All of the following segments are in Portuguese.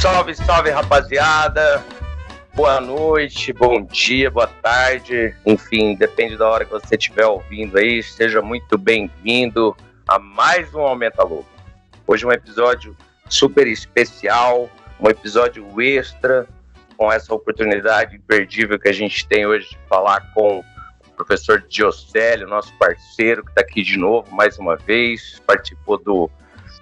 Salve, salve, rapaziada. Boa noite, bom dia, boa tarde. Enfim, depende da hora que você estiver ouvindo aí. Seja muito bem-vindo a mais um Aumenta Logo. Hoje é um episódio super especial, um episódio extra, com essa oportunidade imperdível que a gente tem hoje de falar com o professor Giocélio, nosso parceiro, que está aqui de novo, mais uma vez. Participou do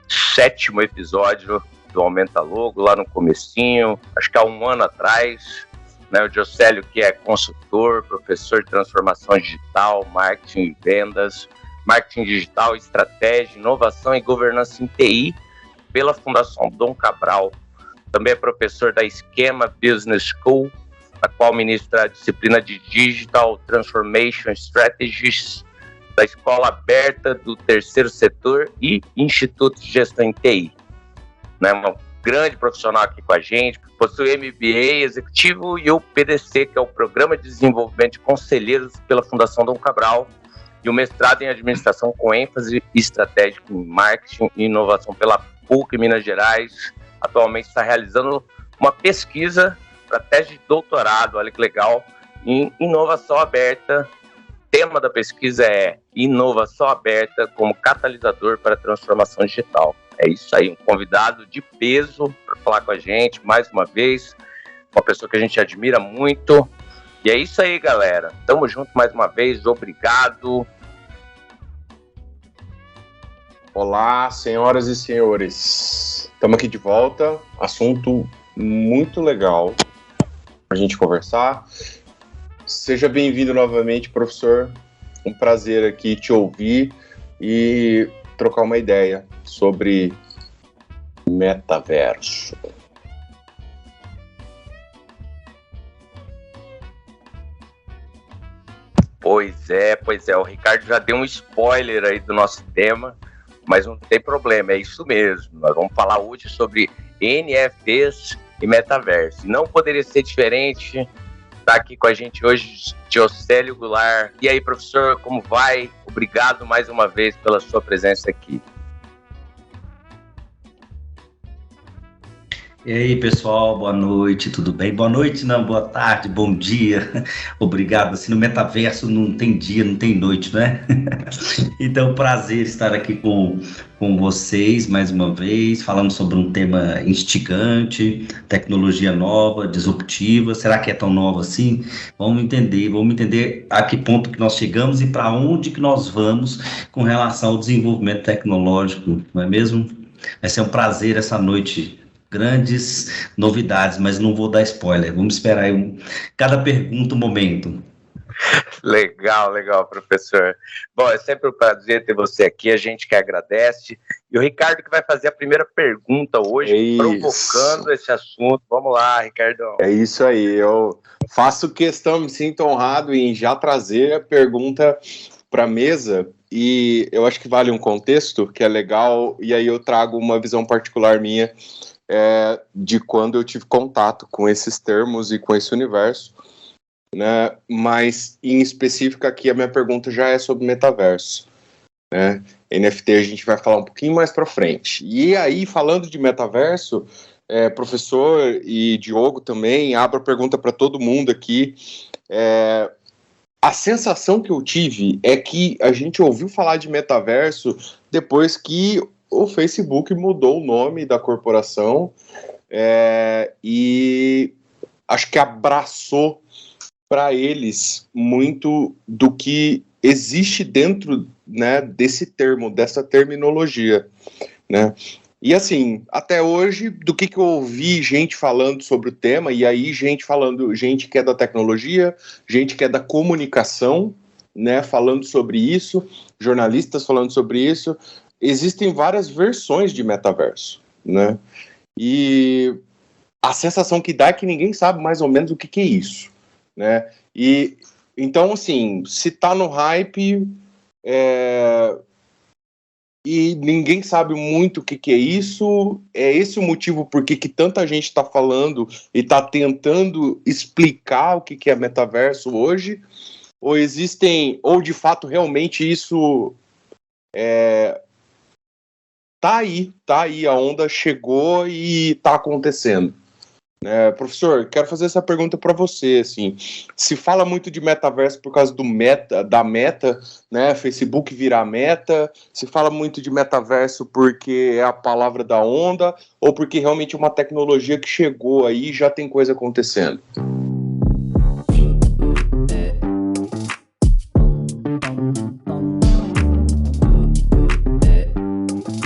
7º episódio do Aumenta Logo, lá no comecinho, acho que há um ano atrás, né? O Giocélio, que é consultor, professor de transformação digital, marketing e vendas, marketing digital, estratégia, inovação e governança em TI, pela Fundação Dom Cabral. Também é professor da Esquema Business School, a qual ministra a disciplina de Digital Transformation Strategies da Escola Aberta do Terceiro Setor e Instituto de Gestão em TI. Né, um grande profissional aqui com a gente, possui MBA executivo e o PDC, que é o Programa de Desenvolvimento de Conselheiros pela Fundação Dom Cabral, e o mestrado em administração com ênfase estratégica em marketing e inovação pela PUC Minas Gerais. Atualmente está realizando uma pesquisa para tese de doutorado, olha que legal, em inovação aberta. O tema da pesquisa é inovação aberta como catalisador para a transformação digital. É isso aí, um convidado de peso para falar com a gente, mais uma vez, uma pessoa que a gente admira muito. E é isso aí, galera. Tamo junto mais uma vez, obrigado. Olá, senhoras e senhores. Estamos aqui de volta, assunto muito legal para a gente conversar. Seja bem-vindo novamente, professor. Um prazer aqui te ouvir e trocar uma ideia sobre metaverso. Pois é, o Ricardo já deu um spoiler aí do nosso tema, mas não tem problema, é isso mesmo. Nós vamos falar hoje sobre NFTs e metaverso. E não poderia ser diferente. Está aqui com a gente hoje Giocélio Goulart. E aí, professor, como vai? Obrigado mais uma vez pela sua presença aqui. E aí, pessoal, boa noite, tudo bem? Boa noite, não, boa tarde, bom dia. Obrigado. Assim, no metaverso não tem dia, não tem noite, né? Então, prazer estar aqui com vocês mais uma vez, falando sobre um tema instigante, tecnologia nova, disruptiva. Será que é tão nova assim? Vamos entender a que ponto que nós chegamos e para onde que nós vamos com relação ao desenvolvimento tecnológico, não é mesmo? Vai ser um prazer essa noite. Grandes novidades, mas não vou dar spoiler. Vamos esperar aí cada pergunta um momento. Legal, professor. Bom, é sempre um prazer ter você aqui, a gente que agradece. E o Ricardo que vai fazer a primeira pergunta hoje, provocando esse assunto. Vamos lá, Ricardão. É isso aí, eu faço questão, me sinto honrado em já trazer a pergunta para a mesa, e eu acho que vale um contexto que é legal, e aí eu trago uma visão particular minha de quando eu tive contato com esses termos e com esse universo, né? Mas em específico aqui a minha pergunta já é sobre metaverso, né? NFT a gente vai falar um pouquinho mais para frente. E aí, falando de metaverso, professor e Diogo também, abro a pergunta para todo mundo aqui. A sensação que eu tive é que a gente ouviu falar de metaverso depois que o Facebook mudou o nome da corporação e acho que abraçou para eles muito do que existe dentro, né, desse termo, dessa terminologia, né? E assim, até hoje, do que eu ouvi gente falando sobre o tema, e aí gente que é da tecnologia, gente que é da comunicação, né, falando sobre isso, jornalistas falando sobre isso. Existem várias versões de metaverso, né? E a sensação que dá é que ninguém sabe mais ou menos o que é isso, né? E então, assim, se tá no hype e ninguém sabe muito o que é isso, é esse o motivo por que tanta gente está falando e está tentando explicar o que é metaverso hoje, ou existem, ou de fato realmente isso tá aí, a onda chegou e tá acontecendo. Professor, quero fazer essa pergunta para você, assim, se fala muito de metaverso por causa da meta, né, Facebook virar meta, se fala muito de metaverso porque é a palavra da onda, ou porque realmente é uma tecnologia que chegou aí e já tem coisa acontecendo?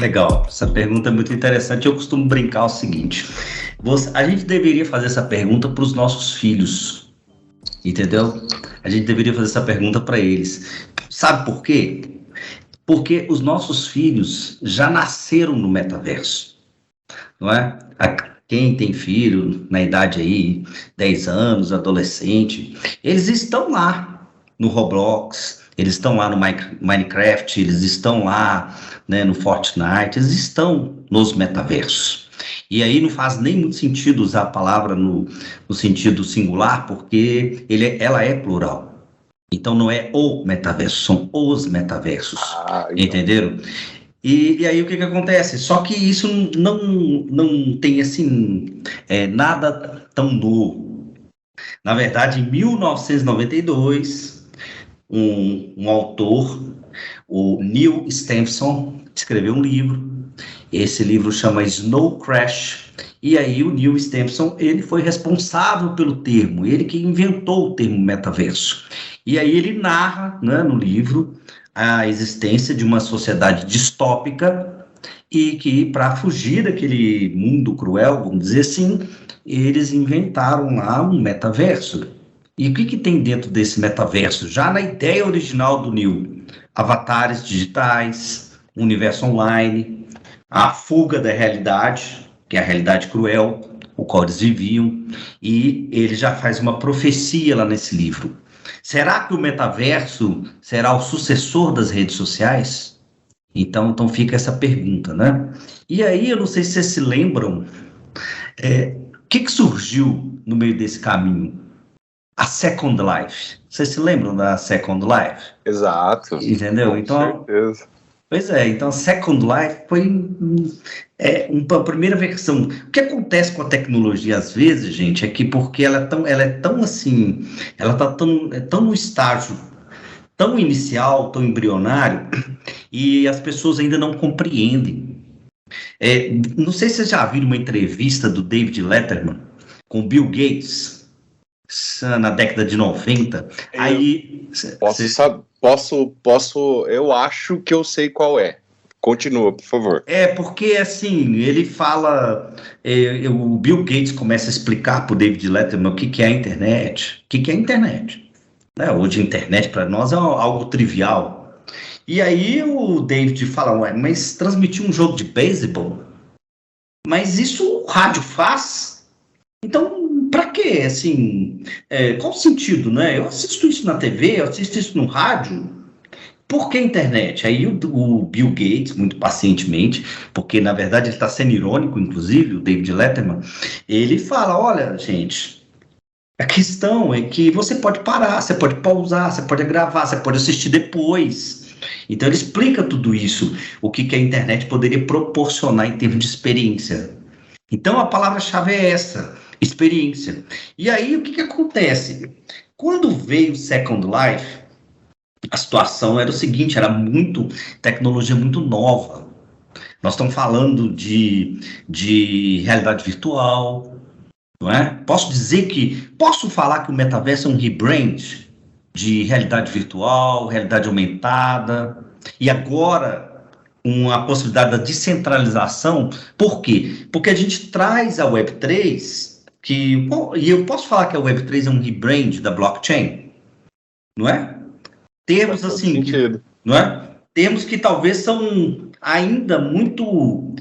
Legal, essa pergunta é muito interessante. Eu costumo brincar o seguinte: a gente deveria fazer essa pergunta para os nossos filhos, entendeu? A gente deveria fazer essa pergunta para eles. Sabe por quê? Porque os nossos filhos já nasceram no metaverso, não é? Quem tem filho na idade aí, 10 anos, adolescente, eles estão lá no Roblox, eles estão lá no Minecraft, eles estão lá, né, no Fortnite, eles estão nos metaversos. E aí não faz nem muito sentido usar a palavra no sentido singular, porque ela é plural. Então não é o metaverso, são os metaversos, entenderam? E aí o que acontece? Só que isso não tem assim, nada tão novo. Na verdade, em 1992, um autor, o Neil Stephenson, escreveu um livro. Esse livro chama Snow Crash. E aí o Neil Stephenson, ele foi responsável pelo termo, ele que inventou o termo metaverso. E aí ele narra, né, no livro, a existência de uma sociedade distópica e que, para fugir daquele mundo cruel, vamos dizer assim, eles inventaram lá um metaverso. E o que tem dentro desse metaverso? Já na ideia original do Neil: avatares digitais, universo online, a fuga da realidade, que é a realidade cruel, o qual eles viviam, e ele já faz uma profecia lá nesse livro. Será que o metaverso será o sucessor das redes sociais? Então fica essa pergunta, né? E aí, eu não sei se vocês se lembram, o que surgiu no meio desse caminho? A Second Life. Vocês se lembram da Second Life? Exato. Entendeu? Com certeza. Pois é, então Second Life foi uma primeira versão. O que acontece com a tecnologia às vezes, gente, é que porque ela é tão assim, ela está tão no estágio tão inicial, tão embrionário, e as pessoas ainda não compreendem. Não sei se vocês já viram uma entrevista do David Letterman com Bill Gates na década de 90. Eu acho que eu sei qual é. Continua, por favor. Porque assim, ele fala, o Bill Gates começa a explicar para o David Letterman o que é a internet. O que é a internet? Hoje a internet para nós é algo trivial. E aí o David fala, mas transmitir um jogo de beisebol? Mas isso o rádio faz? Então, para quê? Assim, qual o sentido, né? Eu assisto isso na TV, eu assisto isso no rádio. Por que a internet? Aí o Bill Gates, muito pacientemente, porque na verdade ele está sendo irônico, inclusive, o David Letterman, ele fala, olha, gente, a questão é que você pode parar, você pode pausar, você pode gravar, você pode assistir depois. Então ele explica tudo isso, o que a internet poderia proporcionar em termos de experiência. Então a palavra-chave é essa: experiência. E aí o que acontece? Quando veio o Second Life, a situação era o seguinte, era tecnologia muito nova. Nós estamos falando de realidade virtual, não é? Posso falar que o metaverso é um rebrand de realidade virtual, realidade aumentada, e agora uma possibilidade da descentralização. Por quê? Porque a gente traz a Web3, e eu posso falar que a Web3 é um rebrand da blockchain, não é? Termos assim, não é? Termos que talvez são ainda muito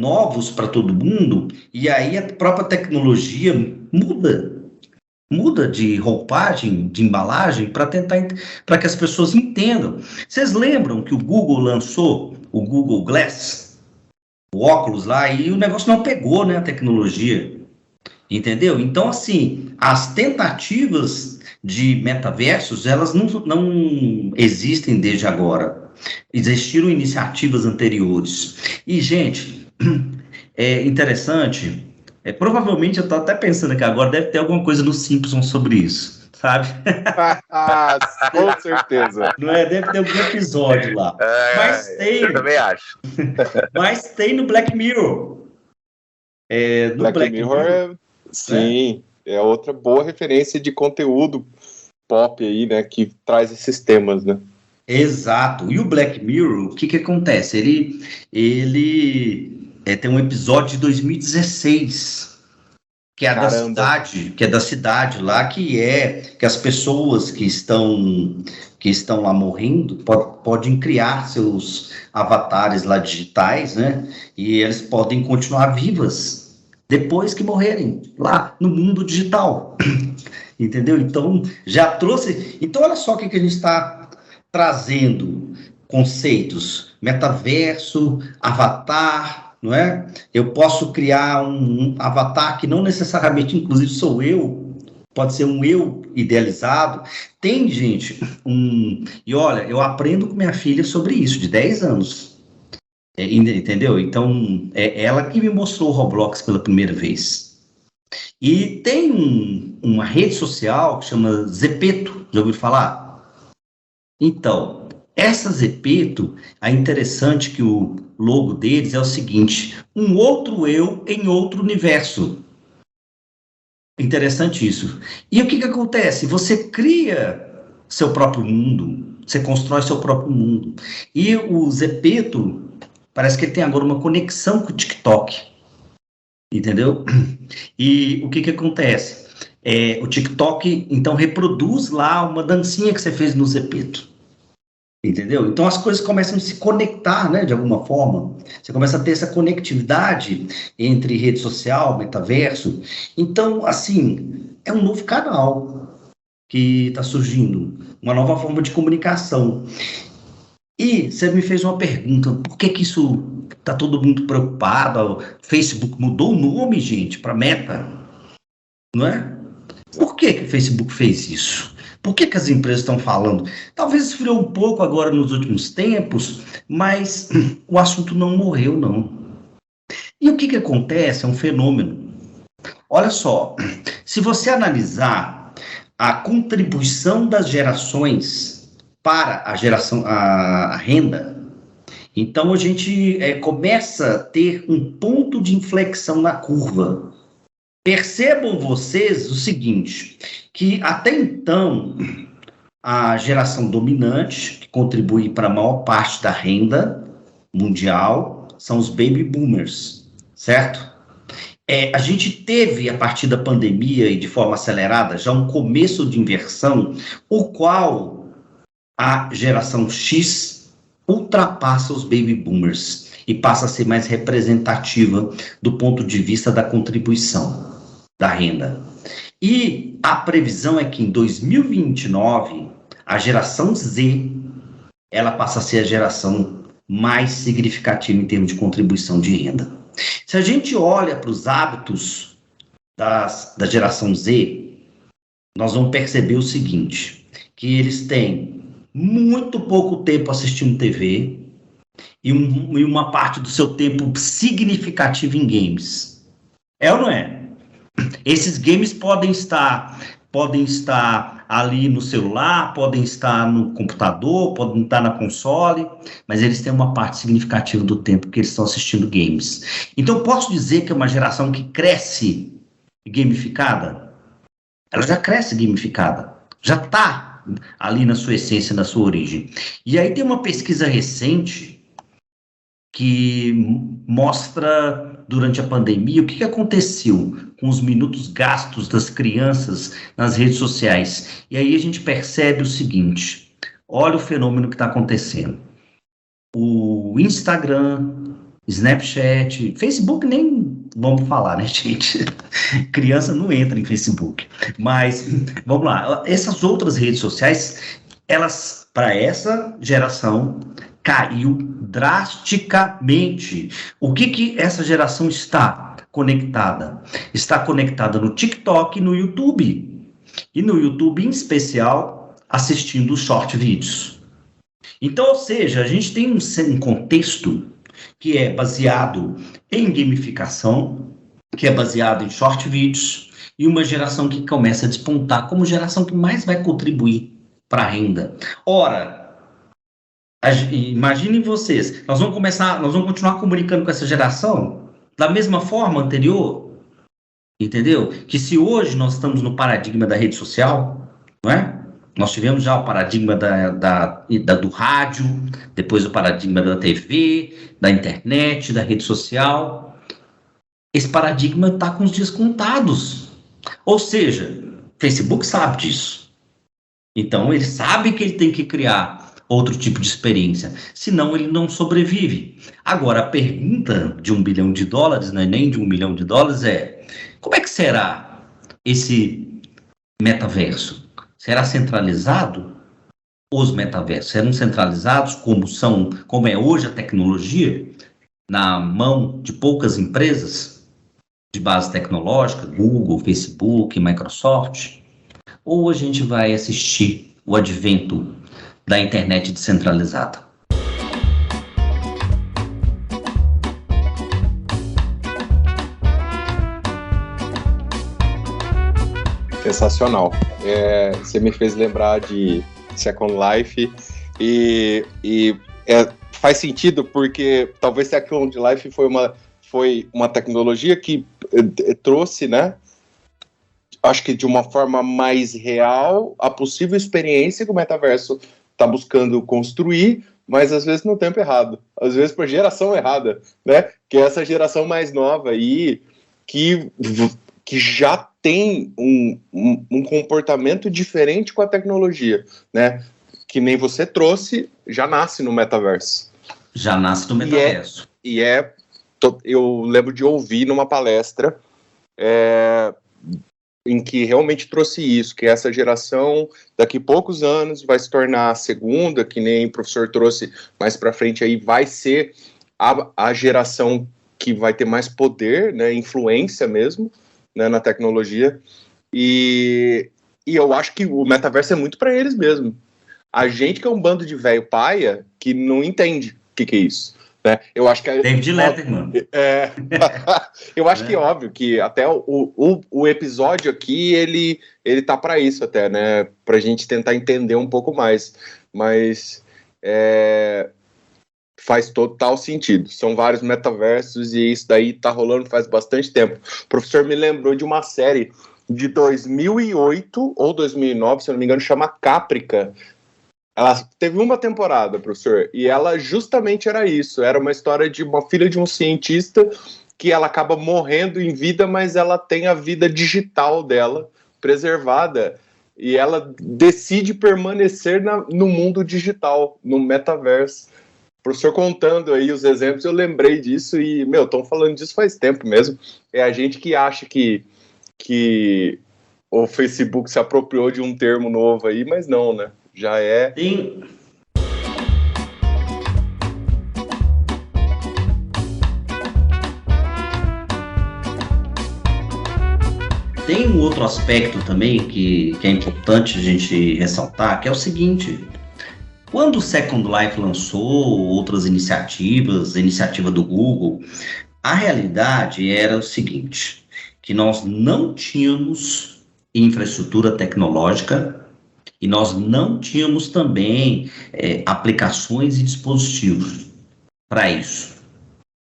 novos para todo mundo, e aí a própria tecnologia muda de roupagem, de embalagem, para que as pessoas entendam. Vocês lembram que o Google lançou o Google Glass, o óculos lá, e o negócio não pegou, né, a tecnologia, entendeu? Então, assim, as tentativas de metaversos, elas não existem desde agora. Existiram iniciativas anteriores. E, gente, é interessante, provavelmente eu estou até pensando aqui agora, deve ter alguma coisa no Simpsons sobre isso, sabe? Com certeza. Não é? Deve ter algum episódio lá. Mas tem. Eu também acho. Mas tem no Black Mirror. No Black Mirror, sim, é outra boa referência de conteúdo pop aí, né, que traz esses temas, né? Exato. E o Black Mirror, o que acontece? Ele tem um episódio de 2016, que é da cidade lá, que as pessoas que estão lá morrendo podem criar seus avatares lá digitais, né? E eles podem continuar vivas depois que morrerem lá no mundo digital. Entendeu? Então, já trouxe... Então, olha só o que a gente está trazendo. Conceitos, metaverso, avatar, não é? Eu posso criar um avatar que não necessariamente, inclusive, sou eu, pode ser um eu idealizado. Tem, gente, E olha, eu aprendo com minha filha sobre isso, de 10 anos. Entendeu? Então, é ela que me mostrou o Roblox pela primeira vez. E tem uma rede social que chama Zepeto, já ouviu falar? Então, essa Zepeto, é interessante que o logo deles é o seguinte: um outro eu em outro universo. Interessante isso. E o que acontece? Você cria seu próprio mundo, você constrói seu próprio mundo. E o Zepeto, parece que ele tem agora uma conexão com o TikTok. Entendeu? E o que acontece? O TikTok, então, reproduz lá uma dancinha que você fez no Zepeto. Entendeu? Então, as coisas começam a se conectar, né, de alguma forma. Você começa a ter essa conectividade entre rede social, metaverso. Então, assim, é um novo canal que está surgindo, uma nova forma de comunicação. E você me fez uma pergunta: por que isso está todo mundo preocupado? O Facebook mudou o nome, gente, para Meta, não é? Por que o Facebook fez isso? Por que as empresas estão falando? Talvez esfriou um pouco agora nos últimos tempos, mas o assunto não morreu, não. E o que acontece? É um fenômeno. Olha só, se você analisar a contribuição das gerações para a renda, então a gente começa a ter um ponto de inflexão na curva. Percebam vocês o seguinte, que até então a geração dominante, que contribui para a maior parte da renda mundial, são os baby boomers, certo? A gente teve, a partir da pandemia e de forma acelerada, já um começo de inversão, o qual a geração X ultrapassa os baby boomers e passa a ser mais representativa do ponto de vista da contribuição da renda. E a previsão é que em 2029, a geração Z, ela passa a ser a geração mais significativa em termos de contribuição de renda. Se a gente olha para os hábitos da geração Z, nós vamos perceber o seguinte, que eles têm muito pouco tempo assistindo TV e uma parte do seu tempo significativo em games. É ou não é? Esses games podem estar ali no celular, podem estar no computador, podem estar na console, mas eles têm uma parte significativa do tempo que eles estão assistindo games. Então, posso dizer que é uma geração que cresce gamificada? Ela já cresce gamificada, já está ali na sua essência, na sua origem. E aí tem uma pesquisa recente que mostra, durante a pandemia, o que aconteceu com os minutos gastos das crianças nas redes sociais. E aí a gente percebe o seguinte: olha o fenômeno que está acontecendo. O Instagram, Snapchat, Facebook nem vamos falar, né, gente? Criança não entra em Facebook. Mas, vamos lá, essas outras redes sociais, elas, para essa geração, caiu drasticamente. O que essa geração está conectada? Está conectada no TikTok e no YouTube. E no YouTube, em especial, assistindo short vídeos. Então, ou seja, a gente tem um contexto que é baseado em gamificação, que é baseado em short vídeos, e uma geração que começa a despontar como geração que mais vai contribuir para a renda. Ora, imaginem vocês, nós vamos continuar comunicando com essa geração da mesma forma anterior, entendeu? Que se hoje nós estamos no paradigma da rede social, não é? Nós tivemos já o paradigma do rádio, depois o paradigma da TV, da internet, da rede social. Esse paradigma está com os dias contados. Ou seja, Facebook sabe disso. Então, ele sabe que ele tem que criar outro tipo de experiência, senão ele não sobrevive. Agora, a pergunta de $1 bilhão, não é nem de $1 milhão, é: como é que será esse metaverso? Será centralizado? Os metaversos serão centralizados como é hoje a tecnologia, na mão de poucas empresas de base tecnológica, Google, Facebook, Microsoft? Ou a gente vai assistir o advento da internet descentralizada? Sensacional. Você me fez lembrar de Second Life e faz sentido porque talvez Second Life foi uma tecnologia que trouxe, né, acho que de uma forma mais real, a possível experiência que o metaverso está buscando construir, mas às vezes no tempo errado, às vezes por geração errada, né, que é essa geração mais nova aí, que já tem um comportamento diferente com a tecnologia, né? Que nem você trouxe, já nasce no metaverso. Já nasce no metaverso. Eu lembro de ouvir numa palestra em que realmente trouxe isso, que essa geração, daqui a poucos anos, vai se tornar a segunda, que nem o professor trouxe mais para frente, aí vai ser a geração que vai ter mais poder, né, influência mesmo, né, na tecnologia, e eu acho que o metaverso é muito para eles mesmo. A gente que é um bando de velho paia que não entende o que é isso, né? Eu acho que David Letterman. Eu acho que é óbvio que até o episódio aqui ele tá para isso até, né? Pra gente tentar entender um pouco mais, mas faz total sentido. São vários metaversos e isso daí tá rolando faz bastante tempo. O professor me lembrou de uma série de 2008 ou 2009, se eu não me engano, chama Caprica. Ela teve uma temporada, professor, e ela justamente era isso. Era uma história de uma filha de um cientista que ela acaba morrendo em vida, mas ela tem a vida digital dela preservada e ela decide permanecer no mundo digital, no metaverso. O professor contando aí os exemplos, eu lembrei disso e, estão falando disso faz tempo mesmo. É a gente que acha que o Facebook se apropriou de um termo novo aí, mas não, né? Já é... Tem um outro aspecto também que é importante a gente ressaltar, que é o seguinte: quando o Second Life lançou outras iniciativas, a iniciativa do Google, a realidade era o seguinte, que nós não tínhamos infraestrutura tecnológica e nós não tínhamos também aplicações e dispositivos para isso,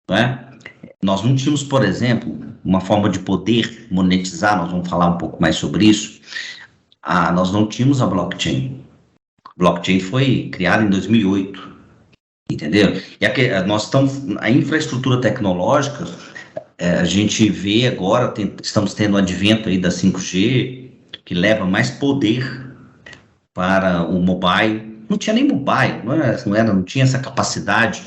não é? Nós não tínhamos, por exemplo, uma forma de poder monetizar, nós vamos falar um pouco mais sobre isso. Nós não tínhamos a blockchain. Blockchain foi criada em 2008, entendeu? E nós estamos, a infraestrutura tecnológica, a gente vê agora, estamos tendo o advento aí da 5G, que leva mais poder para o mobile. Não tinha nem mobile, não tinha essa capacidade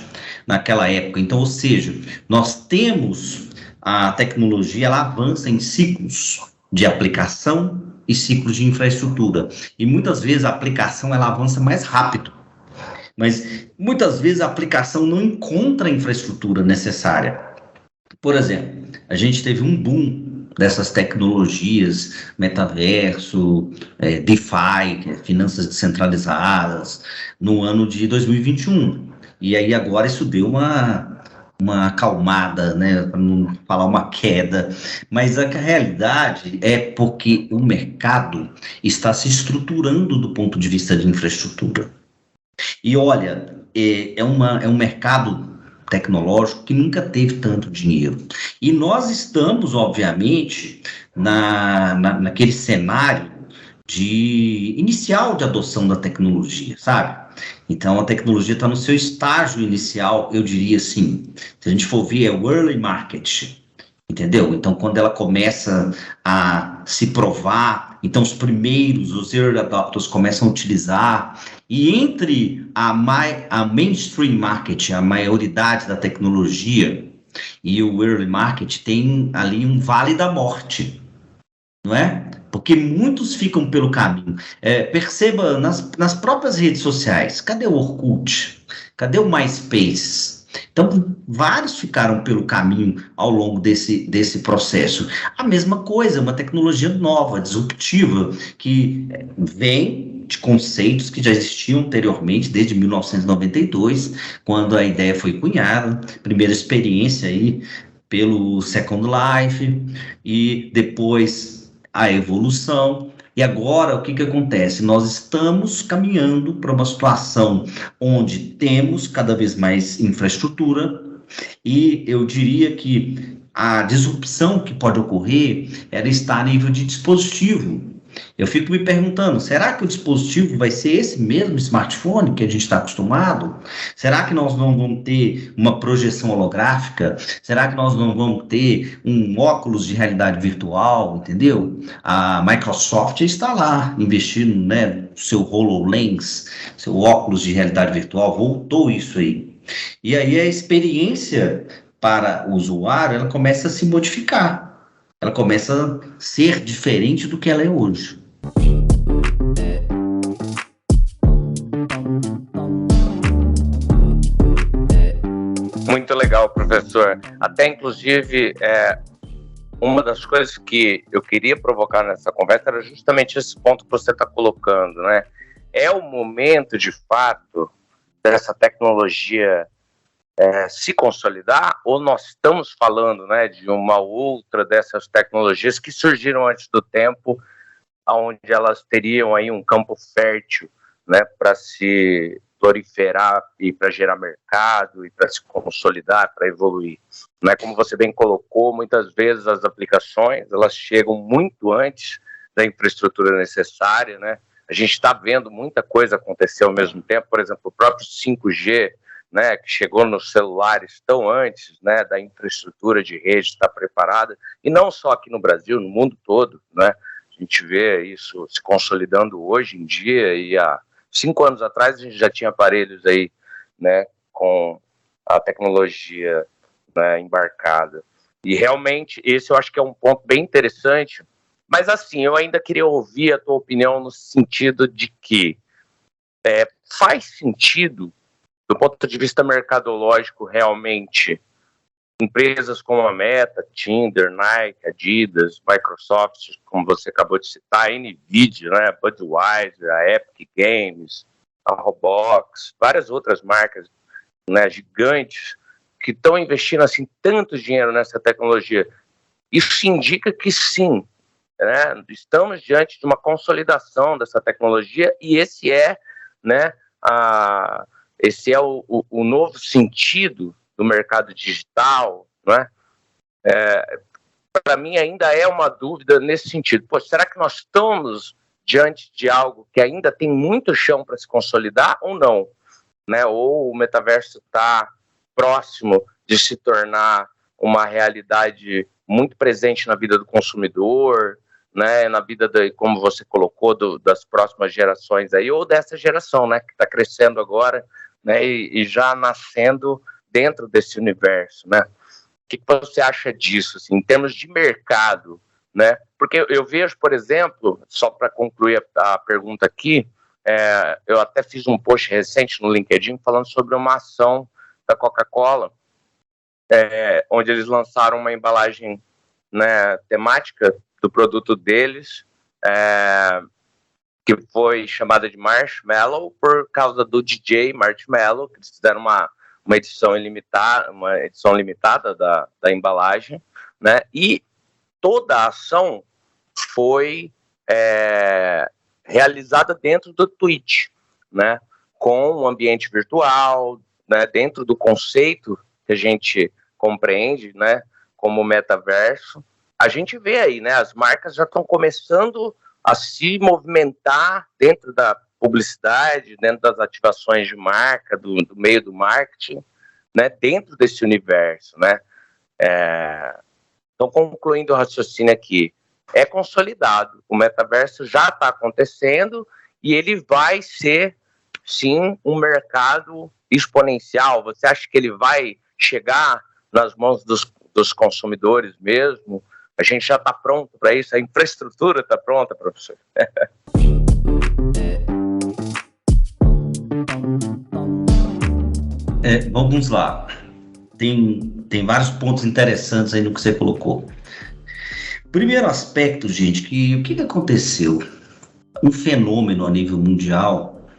naquela época. Então, ou seja, nós temos a tecnologia, ela avança em ciclos de aplicação e ciclos de infraestrutura. E muitas vezes a aplicação ela avança mais rápido. Mas muitas vezes a aplicação não encontra a infraestrutura necessária. Por exemplo, a gente teve um boom dessas tecnologias, metaverso, DeFi, que é finanças descentralizadas, no ano de 2021. E aí agora isso deu uma acalmada, né, para não falar uma queda, mas a realidade é porque o mercado está se estruturando do ponto de vista de infraestrutura. E olha, é um mercado tecnológico que nunca teve tanto dinheiro. E nós estamos, obviamente, naquele cenário inicial de adoção da tecnologia, sabe? Então, a tecnologia está no seu estágio inicial, eu diria assim. Se a gente for ver, é o early market, entendeu? Então, quando ela começa a se provar, então os primeiros, os early adopters começam a utilizar, e entre a mainstream market, a maioridade da tecnologia, e o early market, tem ali um vale da morte, não é? Porque muitos ficam pelo caminho. Perceba nas próprias redes sociais, cadê o Orkut? Cadê o MySpace? Então, vários ficaram pelo caminho ao longo desse processo. A mesma coisa, uma tecnologia nova, disruptiva, que vem de conceitos que já existiam anteriormente, desde 1992, quando a ideia foi cunhada, primeira experiência aí pelo Second Life, e depois a evolução. E agora, o que acontece? Nós estamos caminhando para uma situação onde temos cada vez mais infraestrutura, e eu diria que a disrupção que pode ocorrer está a nível de dispositivo. Eu fico me perguntando, será que o dispositivo vai ser esse mesmo smartphone que a gente está acostumado? Será que nós não vamos ter uma projeção holográfica? Será que nós não vamos ter um óculos de realidade virtual, entendeu? A Microsoft está lá investindo, né, seu HoloLens, seu óculos de realidade virtual, voltou isso aí. E aí a experiência para o usuário, ela começa a se modificar. Ela começa a ser diferente do que ela é hoje. Muito legal, professor. Até, inclusive, uma das coisas que eu queria provocar nessa conversa era justamente esse ponto que você está colocando, né? É o momento, de fato, dessa tecnologia se consolidar, ou nós estamos falando, né, de uma outra dessas tecnologias que surgiram antes do tempo, onde elas teriam aí um campo fértil, né, para se proliferar e para gerar mercado e para se consolidar, para evoluir, né? Como você bem colocou, muitas vezes as aplicações elas chegam muito antes da infraestrutura necessária, né? A gente está vendo muita coisa acontecer ao mesmo tempo, por exemplo, o próprio 5G, né, que chegou nos celulares tão antes, né, da infraestrutura de rede estar preparada, e não só aqui no Brasil, no mundo todo, né? A gente vê isso se consolidando hoje em dia, e há 5 anos atrás a gente já tinha aparelhos aí, né, com a tecnologia, né, embarcada. E realmente esse eu acho que é um ponto bem interessante, mas assim, eu ainda queria ouvir a tua opinião no sentido de que faz sentido, do ponto de vista mercadológico, realmente, empresas como a Meta, Tinder, Nike, Adidas, Microsoft, como você acabou de citar, a Nvidia, né, Budweiser, a Epic Games, a Roblox, várias outras marcas, né, gigantes, que estão investindo assim tanto dinheiro nessa tecnologia. Isso indica que sim, né, estamos diante de uma consolidação dessa tecnologia, e esse é, né, o novo sentido do mercado digital, né? Para mim ainda é uma dúvida nesse sentido. Pô, será que nós estamos diante de algo que ainda tem muito chão para se consolidar ou não? Né? Ou o metaverso está próximo de se tornar uma realidade muito presente na vida do consumidor, né, na vida, como você colocou, das próximas gerações aí, ou dessa geração, né, que está crescendo agora, né, e já nascendo dentro desse universo, né? O que você acha disso, assim, em termos de mercado, né? Porque eu vejo, por exemplo, só para concluir a pergunta aqui, eu até fiz um post recente no LinkedIn falando sobre uma ação da Coca-Cola, onde eles lançaram uma embalagem né, temática do produto deles, que foi chamada de Marshmallow por causa do DJ Marshmallow, que eles fizeram uma edição limitada da embalagem, né? E toda a ação foi realizada dentro do Twitch, né? Com um ambiente virtual, né? Dentro do conceito que a gente compreende, né? Como metaverso. A gente vê aí, né? As marcas já estão começando a se movimentar dentro da publicidade, dentro das ativações de marca, do meio do marketing, né, dentro desse universo, né? Então, concluindo o raciocínio aqui, é consolidado, o metaverso já está acontecendo e ele vai ser, sim, um mercado exponencial. Você acha que ele vai chegar nas mãos dos consumidores mesmo? A gente já está pronto para isso? A infraestrutura está pronta, professor? Vamos lá. Tem vários pontos interessantes aí no que você colocou. Primeiro aspecto, gente, o que aconteceu? Um fenômeno a nível mundial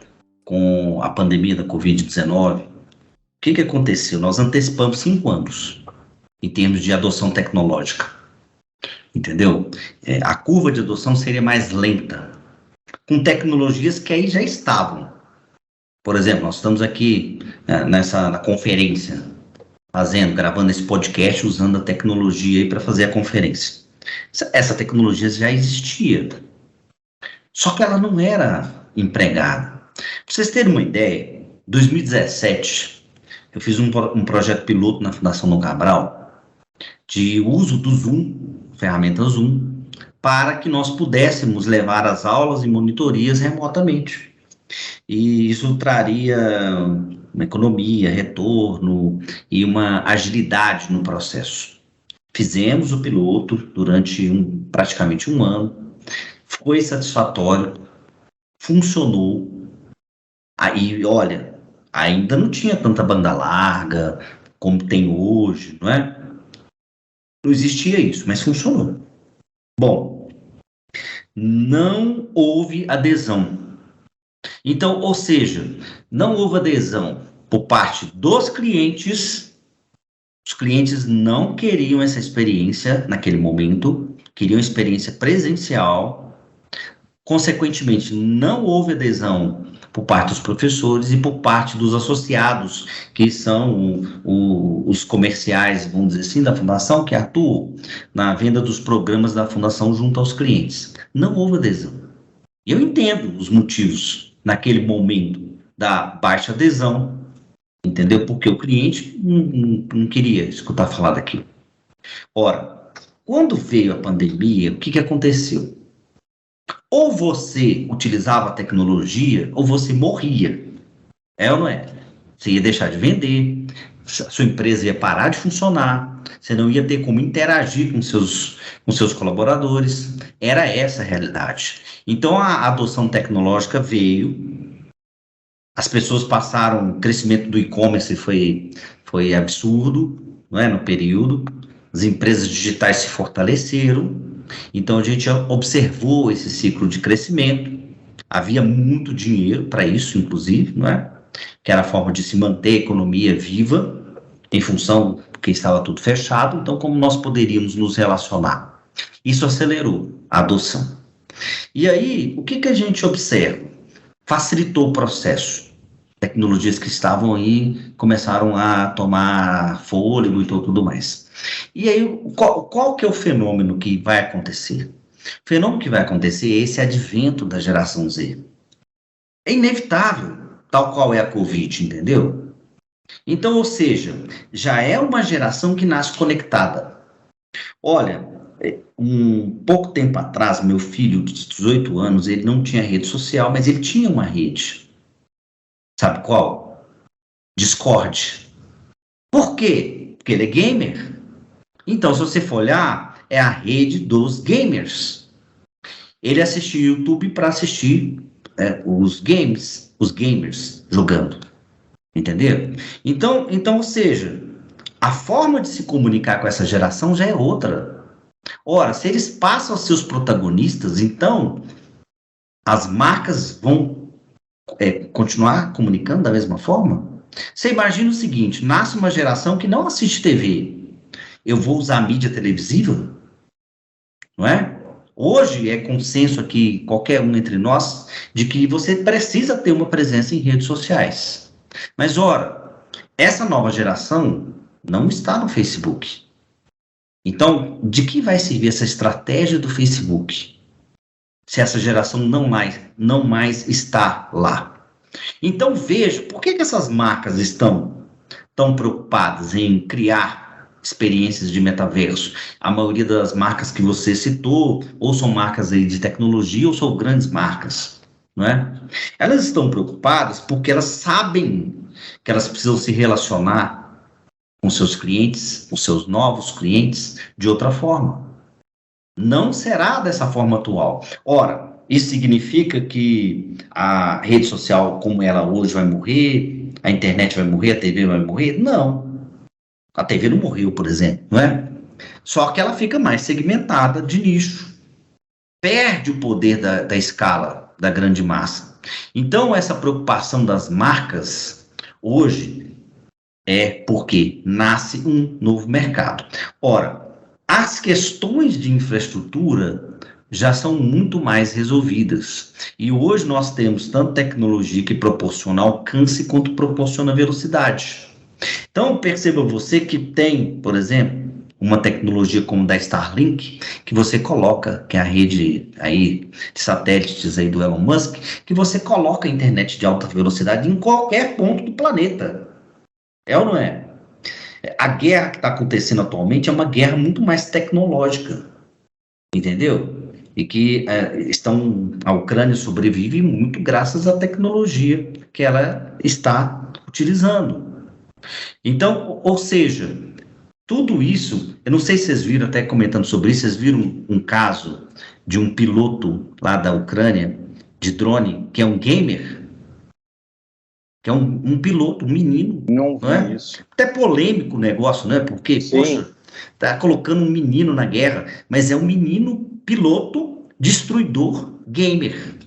com a pandemia da Covid-19. O que aconteceu? Nós antecipamos 5 anos em termos de adoção tecnológica. Entendeu? A curva de adoção seria mais lenta, com tecnologias que aí já estavam. Por exemplo, nós estamos aqui na conferência, gravando esse podcast, usando a tecnologia para fazer a conferência. Essa tecnologia já existia, só que ela não era empregada. Para vocês terem uma ideia, em 2017, eu fiz um projeto piloto na Fundação Dom Cabral de uso do Zoom, ferramenta Zoom, para que nós pudéssemos levar as aulas e monitorias remotamente. E isso traria uma economia, retorno e uma agilidade no processo. Fizemos o piloto durante praticamente um ano, foi satisfatório, funcionou. Aí, olha, ainda não tinha tanta banda larga como tem hoje, não é? Não existia isso, mas funcionou. Bom, não houve adesão. Então, ou seja, não houve adesão por parte dos clientes. Os clientes não queriam essa experiência naquele momento, queriam experiência presencial. Consequentemente, não houve adesão por parte dos professores e por parte dos associados, que são os comerciais, vamos dizer assim, da Fundação, que atuam na venda dos programas da Fundação junto aos clientes. Não houve adesão. Eu entendo os motivos, naquele momento, da baixa adesão, entendeu? Porque o cliente não queria escutar falar daquilo. Ora, quando veio a pandemia, o que aconteceu? Ou você utilizava a tecnologia, ou você morria. É ou não é? Você ia deixar de vender, a sua empresa ia parar de funcionar, você não ia ter como interagir com seus colaboradores. Era essa a realidade. Então, a adoção tecnológica veio, as pessoas passaram, o crescimento do e-commerce foi absurdo, não é? No período, as empresas digitais se fortaleceram. Então, a gente observou esse ciclo de crescimento. Havia muito dinheiro para isso, inclusive, não é? Que era a forma de se manter a economia viva, em função que estava tudo fechado. Então, como nós poderíamos nos relacionar? Isso acelerou a adoção. E aí, o que a gente observa? Facilitou o processo. Tecnologias que estavam aí começaram a tomar fôlego e tudo mais. E aí, qual que é o fenômeno que vai acontecer? O fenômeno que vai acontecer é esse advento da geração Z. É inevitável, tal qual é a Covid, entendeu? Então, ou seja, já é uma geração que nasce conectada. Olha, um pouco tempo atrás, meu filho de 18 anos, ele não tinha rede social, mas ele tinha uma rede. Sabe qual? Discord. Por quê? Porque ele é gamer. Então, se você for olhar, é a rede dos gamers. Ele assistia YouTube para assistir os gamers jogando. Entendeu? Então, ou seja, a forma de se comunicar com essa geração já é outra. Ora, se eles passam a ser os protagonistas, então as marcas vão continuar comunicando da mesma forma? Você imagina o seguinte, nasce uma geração que não assiste TV. Eu vou usar a mídia televisiva? Não é? Hoje é consenso aqui, qualquer um entre nós, de que você precisa ter uma presença em redes sociais. Mas, ora, essa nova geração não está no Facebook. Então, de que vai servir essa estratégia do Facebook, se essa geração não mais está lá? Então, veja, por que essas marcas estão tão preocupadas em criar experiências de metaverso? A maioria das marcas que você citou, ou são marcas aí de tecnologia, ou são grandes marcas, não é? Elas estão preocupadas porque elas sabem que elas precisam se relacionar com seus clientes, com seus novos clientes, de outra forma. Não será dessa forma atual. Ora, isso significa que a rede social como ela hoje vai morrer, a internet vai morrer, a TV vai morrer? Não. A TV não morreu, por exemplo, não é? Só que ela fica mais segmentada de nicho. Perde o poder da escala, da grande massa. Então, essa preocupação das marcas, hoje, é porque nasce um novo mercado. Ora, as questões de infraestrutura já são muito mais resolvidas. E hoje nós temos tanto tecnologia que proporciona alcance quanto proporciona velocidade. Então, perceba você que tem, por exemplo, uma tecnologia como da Starlink, que você coloca, que é a rede aí de satélites aí do Elon Musk, que você coloca a internet de alta velocidade em qualquer ponto do planeta. É ou não é? A guerra que está acontecendo atualmente é uma guerra muito mais tecnológica, entendeu? E que a Ucrânia sobrevive muito graças à tecnologia que ela está utilizando. Então, ou seja, tudo isso, eu não sei se vocês viram, até comentando sobre isso, vocês viram um caso de um piloto lá da Ucrânia, de drone, que é um gamer, que é um piloto, um menino. Não vi não é? isso. Até polêmico o negócio, né? Porque, Sim. poxa, tá colocando um menino na guerra, mas é um menino piloto, destruidor, gamer.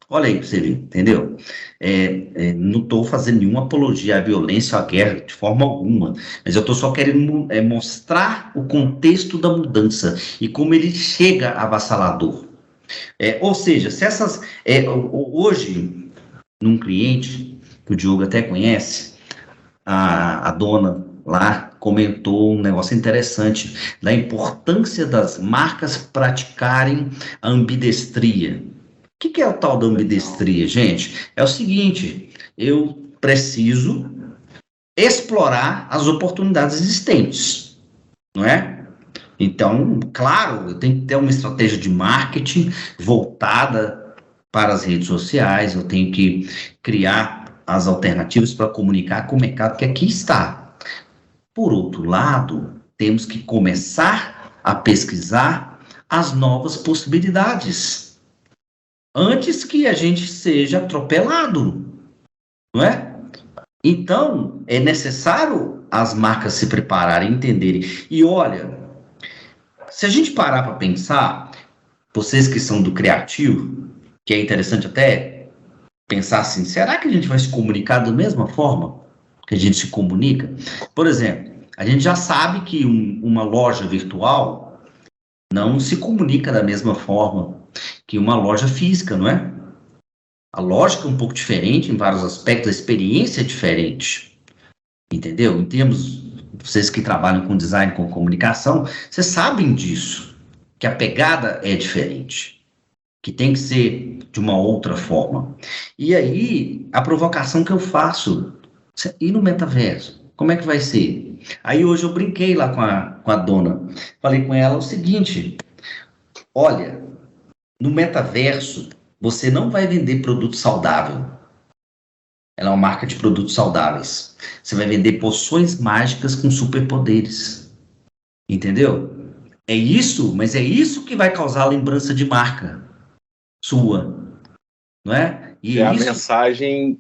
Olha aí pra você ver, entendeu? Não estou fazendo nenhuma apologia à violência, à guerra, de forma alguma, mas eu estou só querendo mostrar o contexto da mudança e como ele chega avassalador. Ou seja, se essas... hoje, num cliente que o Diogo até conhece, a dona lá comentou um negócio interessante da importância das marcas praticarem a ambidestria. O que é o tal da ambidestria, gente? É o seguinte, eu preciso explorar as oportunidades existentes, não é? Então, claro, eu tenho que ter uma estratégia de marketing voltada para as redes sociais, eu tenho que criar as alternativas para comunicar com o mercado que aqui está. Por outro lado, temos que começar a pesquisar as novas possibilidades antes que a gente seja atropelado, não é? Então, é necessário as marcas se prepararem, entenderem. E olha, se a gente parar para pensar, vocês que são do criativo, que é interessante até pensar assim, será que a gente vai se comunicar da mesma forma que a gente se comunica? Por exemplo, a gente já sabe que uma loja virtual não se comunica da mesma forma que uma loja física, não é? A lógica é um pouco diferente em vários aspectos, a experiência é diferente, entendeu? Em termos, vocês que trabalham com design, com comunicação, vocês sabem disso, que a pegada é diferente, que tem que ser de uma outra forma. E aí, a provocação que eu faço, e no metaverso, como é que vai ser? Aí hoje eu brinquei lá com a dona, falei com ela o seguinte, olha, no metaverso, você não vai vender produto saudável. Ela é uma marca de produtos saudáveis. Você vai vender poções mágicas com superpoderes. Entendeu? É isso, mas é isso que vai causar lembrança de marca sua. Não é? E a isso... mensagem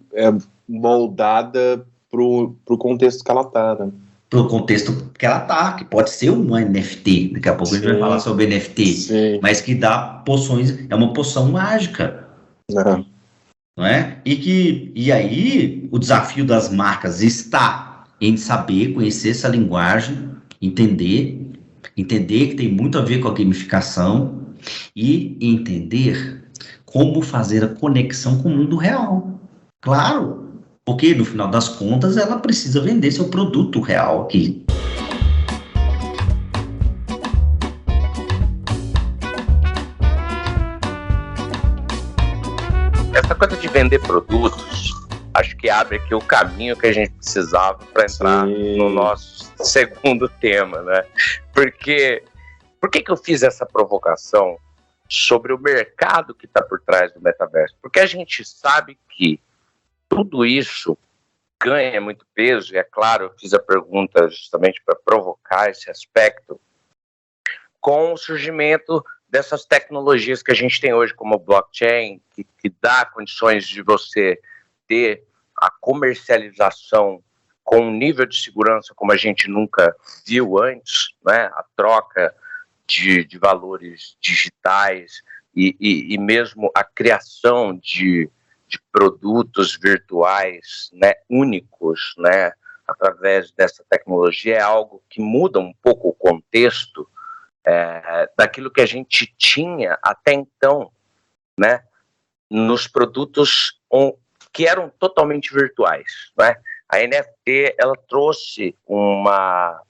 moldada pro contexto que ela tá, né? para o contexto que ela está, que pode ser um NFT, daqui a pouco a gente vai falar sobre NFT, mas que dá poções, é uma poção mágica. Não é? E aí o desafio das marcas está em saber conhecer essa linguagem, entender que tem muito a ver com a gamificação e entender como fazer a conexão com o mundo real. Claro, porque no final das contas ela precisa vender seu produto real aqui. Essa coisa de vender produtos, acho que abre aqui o caminho que a gente precisava para entrar no nosso segundo tema, né? Porque, por que eu fiz essa provocação sobre o mercado que está por trás do metaverso? Porque a gente sabe que tudo isso ganha muito peso, e é claro, eu fiz a pergunta justamente para provocar esse aspecto, com o surgimento dessas tecnologias que a gente tem hoje, como o blockchain, que dá condições de você ter a comercialização com um nível de segurança como a gente nunca viu antes, né? A troca de valores digitais e mesmo a criação de produtos virtuais, né, únicos, né, através dessa tecnologia, é algo que muda um pouco o contexto daquilo que a gente tinha até então, né, nos produtos que eram totalmente virtuais, né? A NFT, ela trouxe uma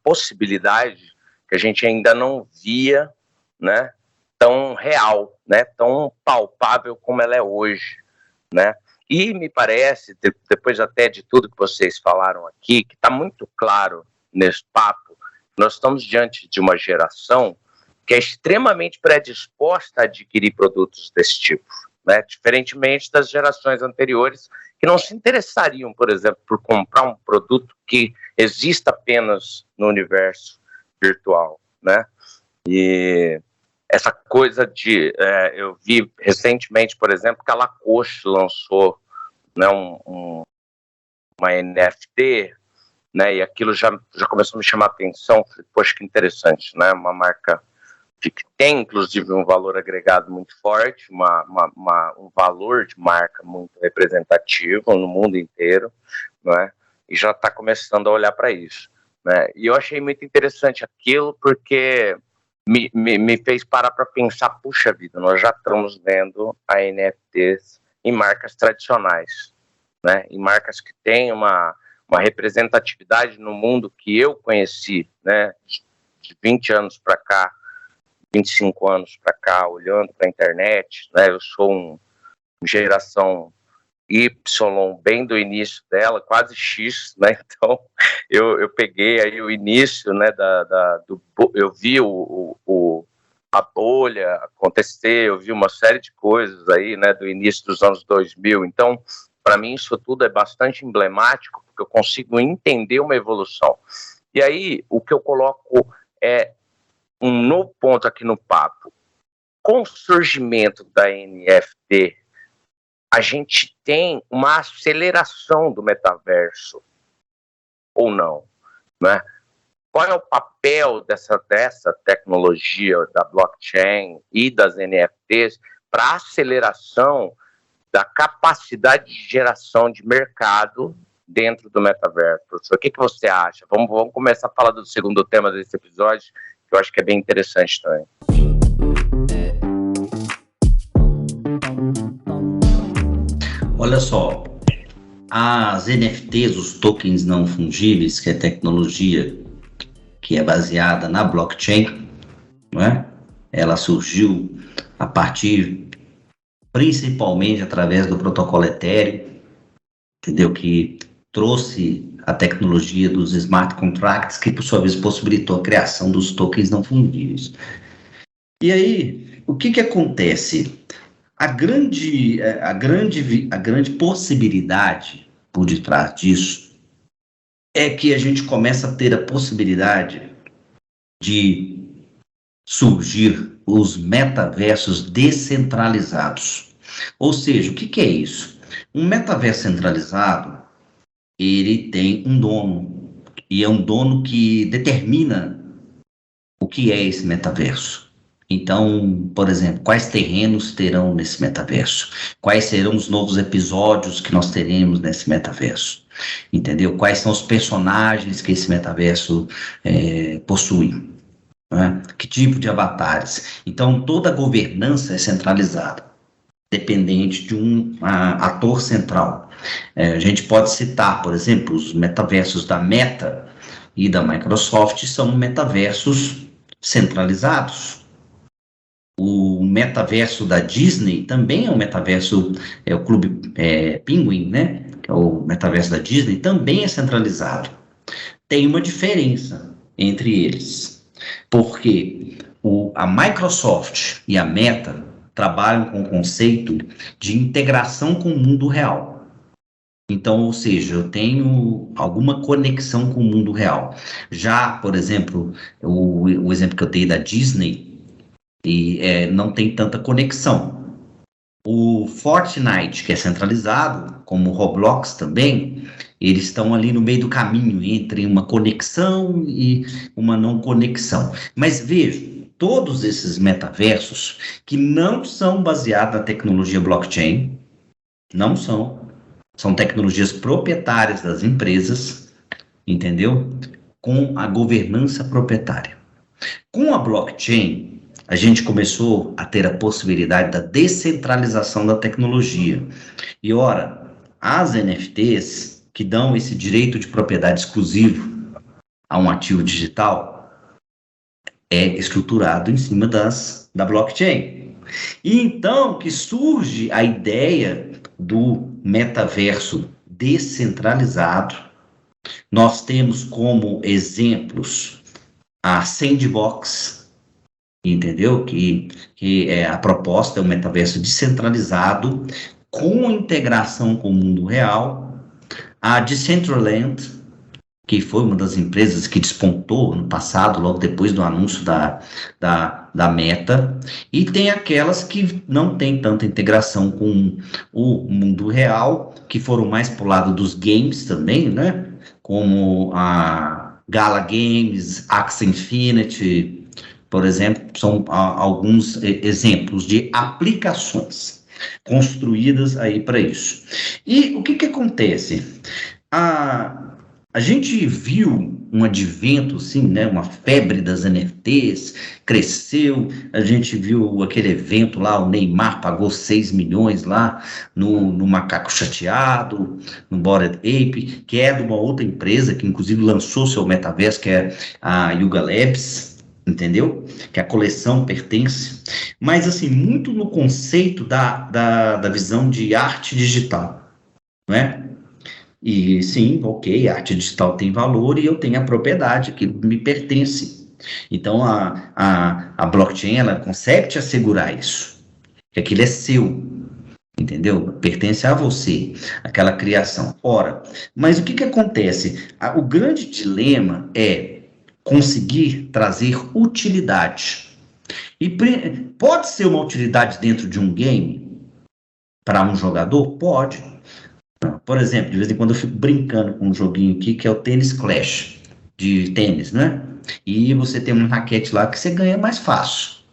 possibilidade que a gente ainda não via, né, tão real, né, tão palpável como ela é hoje, né? E me parece, depois até de tudo que vocês falaram aqui, que está muito claro nesse papo, nós estamos diante de uma geração que é extremamente predisposta a adquirir produtos desse tipo, né? Diferentemente das gerações anteriores, que não se interessariam, por exemplo, por comprar um produto que exista apenas no universo virtual, né? E essa coisa de... eu vi recentemente, por exemplo, que a Lacoste lançou, né, uma NFT, né, e aquilo já começou a me chamar a atenção. Falei, poxa, que interessante, né? Uma marca que tem, inclusive, um valor agregado muito forte, um valor de marca muito representativo no mundo inteiro, né? E já está começando a olhar para isso, né? E eu achei muito interessante aquilo, porque me fez parar para pensar, puxa vida, nós já estamos vendo a NFTs em marcas tradicionais, né? Em marcas que têm uma representatividade no mundo que eu conheci, né, de 20 anos para cá, 25 anos para cá, olhando para a internet, né? Eu sou uma geração Y, bem do início dela, quase X, né? Então eu peguei aí o início, né, eu vi a bolha acontecer, eu vi uma série de coisas aí, né, do início dos anos 2000. Então, para mim, isso tudo é bastante emblemático, porque eu consigo entender uma evolução. E aí, o que eu coloco é um novo ponto aqui no papo. Com o surgimento da NFT, a gente tem uma aceleração do metaverso, ou não, né? Qual é o papel dessa tecnologia da blockchain e das NFTs para a aceleração da capacidade de geração de mercado dentro do metaverso? Professor, o que você acha? Vamos começar a falar do segundo tema desse episódio, que eu acho que é bem interessante também. Olha só, as NFTs, os tokens não fungíveis, que é tecnologia que é baseada na blockchain, não é? Ela surgiu a partir, principalmente através do protocolo Ethereum, entendeu? Que trouxe a tecnologia dos smart contracts, que por sua vez possibilitou a criação dos tokens não fungíveis. E aí, o que acontece? A grande possibilidade por detrás disso é que a gente começa a ter a possibilidade de surgir os metaversos descentralizados. Ou seja, o que é isso? Um metaverso centralizado, ele tem um dono, e é um dono que determina o que é esse metaverso. Então, por exemplo, quais terrenos terão nesse metaverso? Quais serão os novos episódios que nós teremos nesse metaverso? Entendeu? Quais são os personagens que esse metaverso possui? Né? Que tipo de avatares? Então, toda a governança é centralizada, dependente de um ator central. A gente pode citar, por exemplo, os metaversos da Meta e da Microsoft são metaversos centralizados. O metaverso da Disney também é um metaverso, o Clube Penguin, né? Que é o metaverso da Disney, também é centralizado. Tem uma diferença entre eles, porque a Microsoft e a Meta trabalham com o conceito de integração com o mundo real. Então, ou seja, eu tenho alguma conexão com o mundo real. Já, por exemplo, o exemplo que eu dei da Disney, não tem tanta conexão. O Fortnite, que é centralizado, como o Roblox também, eles estão ali no meio do caminho entre uma conexão e uma não conexão. Mas veja, todos esses metaversos que não são baseados na tecnologia blockchain, não são tecnologias proprietárias das empresas, entendeu? Com a governança proprietária. Com a blockchain, a gente começou a ter a possibilidade da descentralização da tecnologia. E, ora, as NFTs, que dão esse direito de propriedade exclusivo a um ativo digital, é estruturado em cima da blockchain. E então que surge a ideia do metaverso descentralizado. Nós temos como exemplos a Sandbox, entendeu? Que a proposta é um metaverso descentralizado com integração com o mundo real. A Decentraland, que foi uma das empresas que despontou no passado, logo depois do anúncio da Meta, e tem aquelas que não têm tanta integração com o mundo real, que foram mais para o lado dos games também, né? Como a Gala Games, Axie Infinity, por exemplo, são alguns exemplos de aplicações construídas aí para isso. E o que acontece? A gente viu um advento, assim, né, uma febre das NFTs, cresceu, a gente viu aquele evento lá, o Neymar pagou 6 milhões lá no Macaco Chateado, no Bored Ape, que é de uma outra empresa que inclusive lançou seu metaverso, que é a Yuga Labs, entendeu? Que a coleção pertence, mas assim, muito no conceito da visão de arte digital, não é? E sim, ok, a arte digital tem valor e eu tenho a propriedade que me pertence. Então a blockchain, ela consegue te assegurar isso, que aquilo é seu, entendeu? Pertence a você, aquela criação. Ora, mas o que acontece? O grande dilema é conseguir trazer utilidade. E pode ser uma utilidade dentro de um game para um jogador? Pode. Por exemplo, de vez em quando eu fico brincando com um joguinho aqui que é o Tênis Clash, de tênis, né? E você tem uma raquete lá que você ganha mais fácil,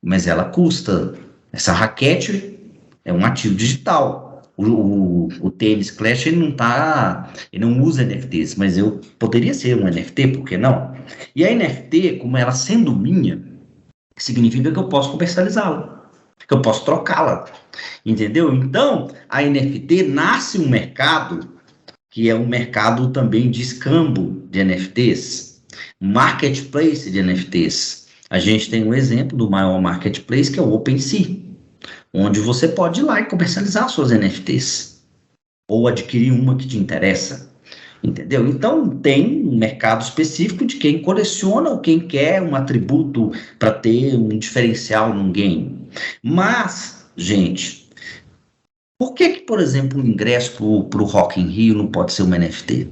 mas ela custa. Essa raquete é um ativo digital. O Tênis Clash, ele não usa NFTs, mas eu poderia ser um NFT, por que não? E a NFT, como ela sendo minha, significa que eu posso comercializá-la, que eu posso trocá-la, entendeu? Então, a NFT nasce um mercado, que é um mercado também de escambo de NFTs, marketplace de NFTs. A gente tem um exemplo do maior marketplace, que é o OpenSea, onde você pode ir lá e comercializar suas NFTs, ou adquirir uma que te interessa, entendeu? Então, tem um mercado específico de quem coleciona ou quem quer um atributo para ter um diferencial num game. Mas, gente, por que, por exemplo, o ingresso para o Rock in Rio não pode ser uma NFT? O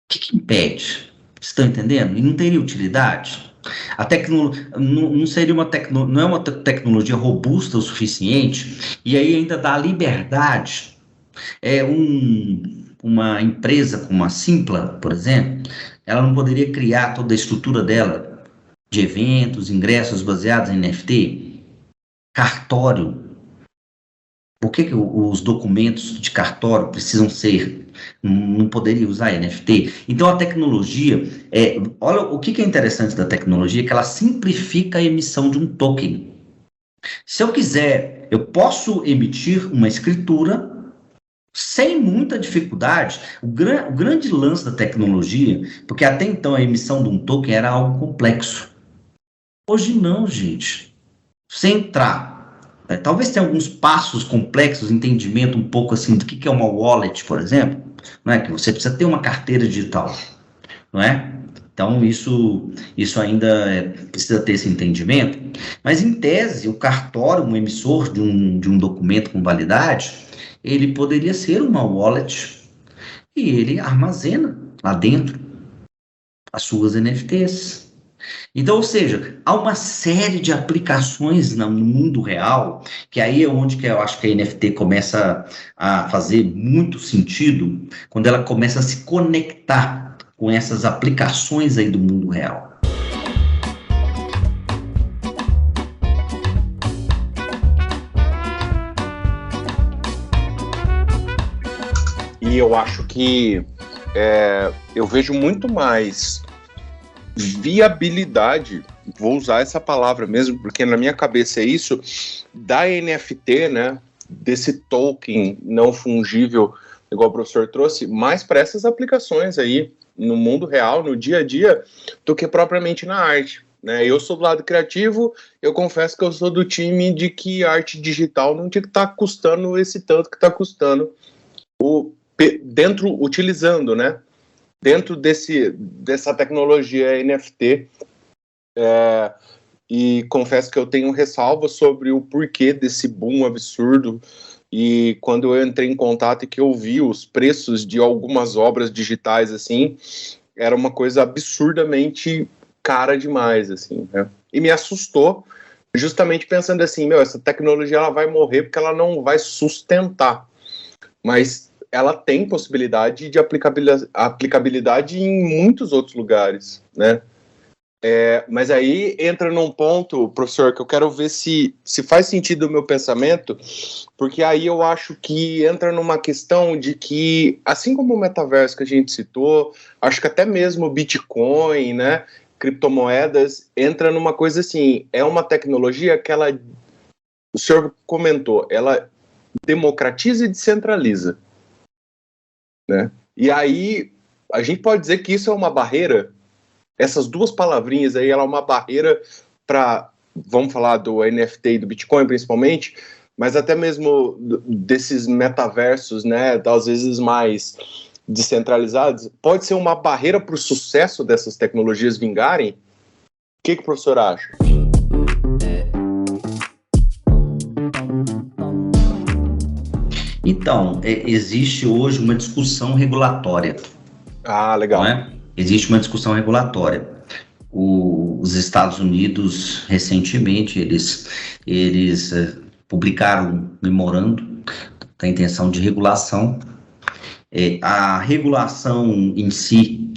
que impede? Vocês estão entendendo? E não teria utilidade? A tecnologia não seria não é uma tecnologia robusta o suficiente, e aí ainda dá liberdade. Uma empresa como a Simpla, por exemplo, ela não poderia criar toda a estrutura dela de eventos, ingressos baseados em NFT? Cartório. Por que os documentos de cartório precisam ser, não poderia usar NFT? Então a tecnologia, olha o que é interessante da tecnologia, que ela simplifica a emissão de um token. Se eu quiser, eu posso emitir uma escritura sem muita dificuldade. O grande lance da tecnologia, porque até então a emissão de um token era algo complexo. Hoje não, gente. Você entrar, talvez tenha alguns passos complexos, entendimento um pouco assim do que é uma wallet, por exemplo, não é? Que você precisa ter uma carteira digital, não é? Então isso ainda precisa ter esse entendimento, mas em tese o cartório, um emissor de um documento com validade, ele poderia ser uma wallet e ele armazena lá dentro as suas NFTs. Então, ou seja, há uma série de aplicações no mundo real, que aí é onde que eu acho que a NFT começa a fazer muito sentido, quando ela começa a se conectar com essas aplicações aí do mundo real. E eu acho que eu vejo muito mais viabilidade, vou usar essa palavra mesmo, porque na minha cabeça é isso, da NFT, né, desse token não fungível, igual o professor trouxe, mais para essas aplicações aí, no mundo real, no dia a dia, do que propriamente na arte. Né? Eu sou do lado criativo, eu confesso que eu sou do time de que arte digital não tinha que estar custando esse tanto que está custando, utilizando, né? Dentro dessa tecnologia NFT, e confesso que eu tenho ressalva sobre o porquê desse boom absurdo, e quando eu entrei em contato e que eu vi os preços de algumas obras digitais, assim, era uma coisa absurdamente cara demais, assim, né? E me assustou, justamente pensando assim, essa tecnologia ela vai morrer porque ela não vai sustentar, mas ela tem possibilidade de aplicabilidade em muitos outros lugares, né? Mas aí entra num ponto, professor, que eu quero ver se faz sentido o meu pensamento, porque aí eu acho que entra numa questão de que, assim como o metaverso que a gente citou, acho que até mesmo o Bitcoin, né, criptomoedas, entra numa coisa assim, é uma tecnologia que ela, o senhor comentou, ela democratiza e descentraliza. Né? E aí a gente pode dizer que isso é uma barreira, essas duas palavrinhas aí, ela é uma barreira para, vamos falar do NFT e do Bitcoin principalmente, mas até mesmo desses metaversos, né, às vezes mais descentralizados, pode ser uma barreira para o sucesso dessas tecnologias vingarem? O que o professor acha? Então, existe hoje uma discussão regulatória. Ah, legal. Não é? Existe uma discussão regulatória. Os Estados Unidos, recentemente, eles publicaram um memorando da intenção de regulação. A regulação em si,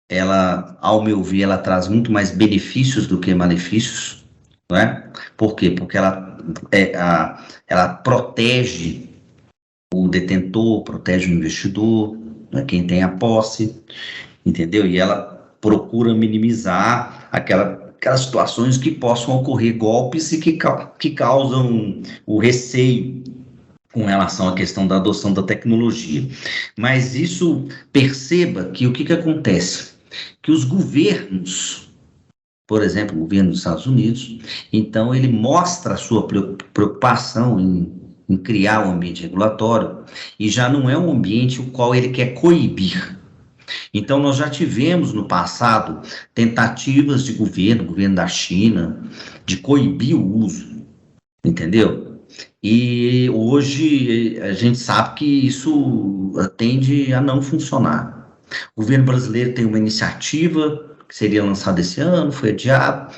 ela, ao meu ver, ela traz muito mais benefícios do que malefícios. Não é? Por quê? Porque ela protege o detentor, protege o investidor, né, quem tem a posse, entendeu? E ela procura minimizar aquelas situações que possam ocorrer golpes e que causam o receio com relação à questão da adoção da tecnologia. Mas isso, perceba que o que acontece? Que os governos, por exemplo, o governo dos Estados Unidos, então ele mostra a sua preocupação em criar um ambiente regulatório, e já não é um ambiente o qual ele quer coibir. Então, nós já tivemos no passado tentativas de governo da China, de coibir o uso, entendeu? E hoje a gente sabe que isso tende a não funcionar. O governo brasileiro tem uma iniciativa que seria lançada esse ano, foi adiado,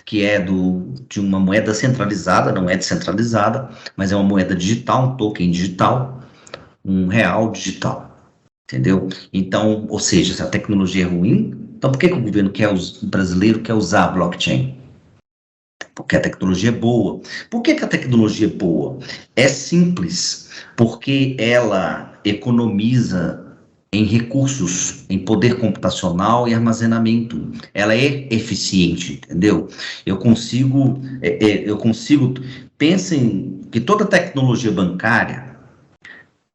que é de uma moeda centralizada, não é descentralizada, mas é uma moeda digital, um token digital, um real digital, entendeu? Então, ou seja, se a tecnologia é ruim, Então, por que o governo brasileiro quer usar a blockchain? Porque a tecnologia é boa. Por que a tecnologia é boa? É simples, porque ela economiza em recursos, em poder computacional e armazenamento. Ela é eficiente, entendeu? Eu consigo, pensem que toda tecnologia bancária,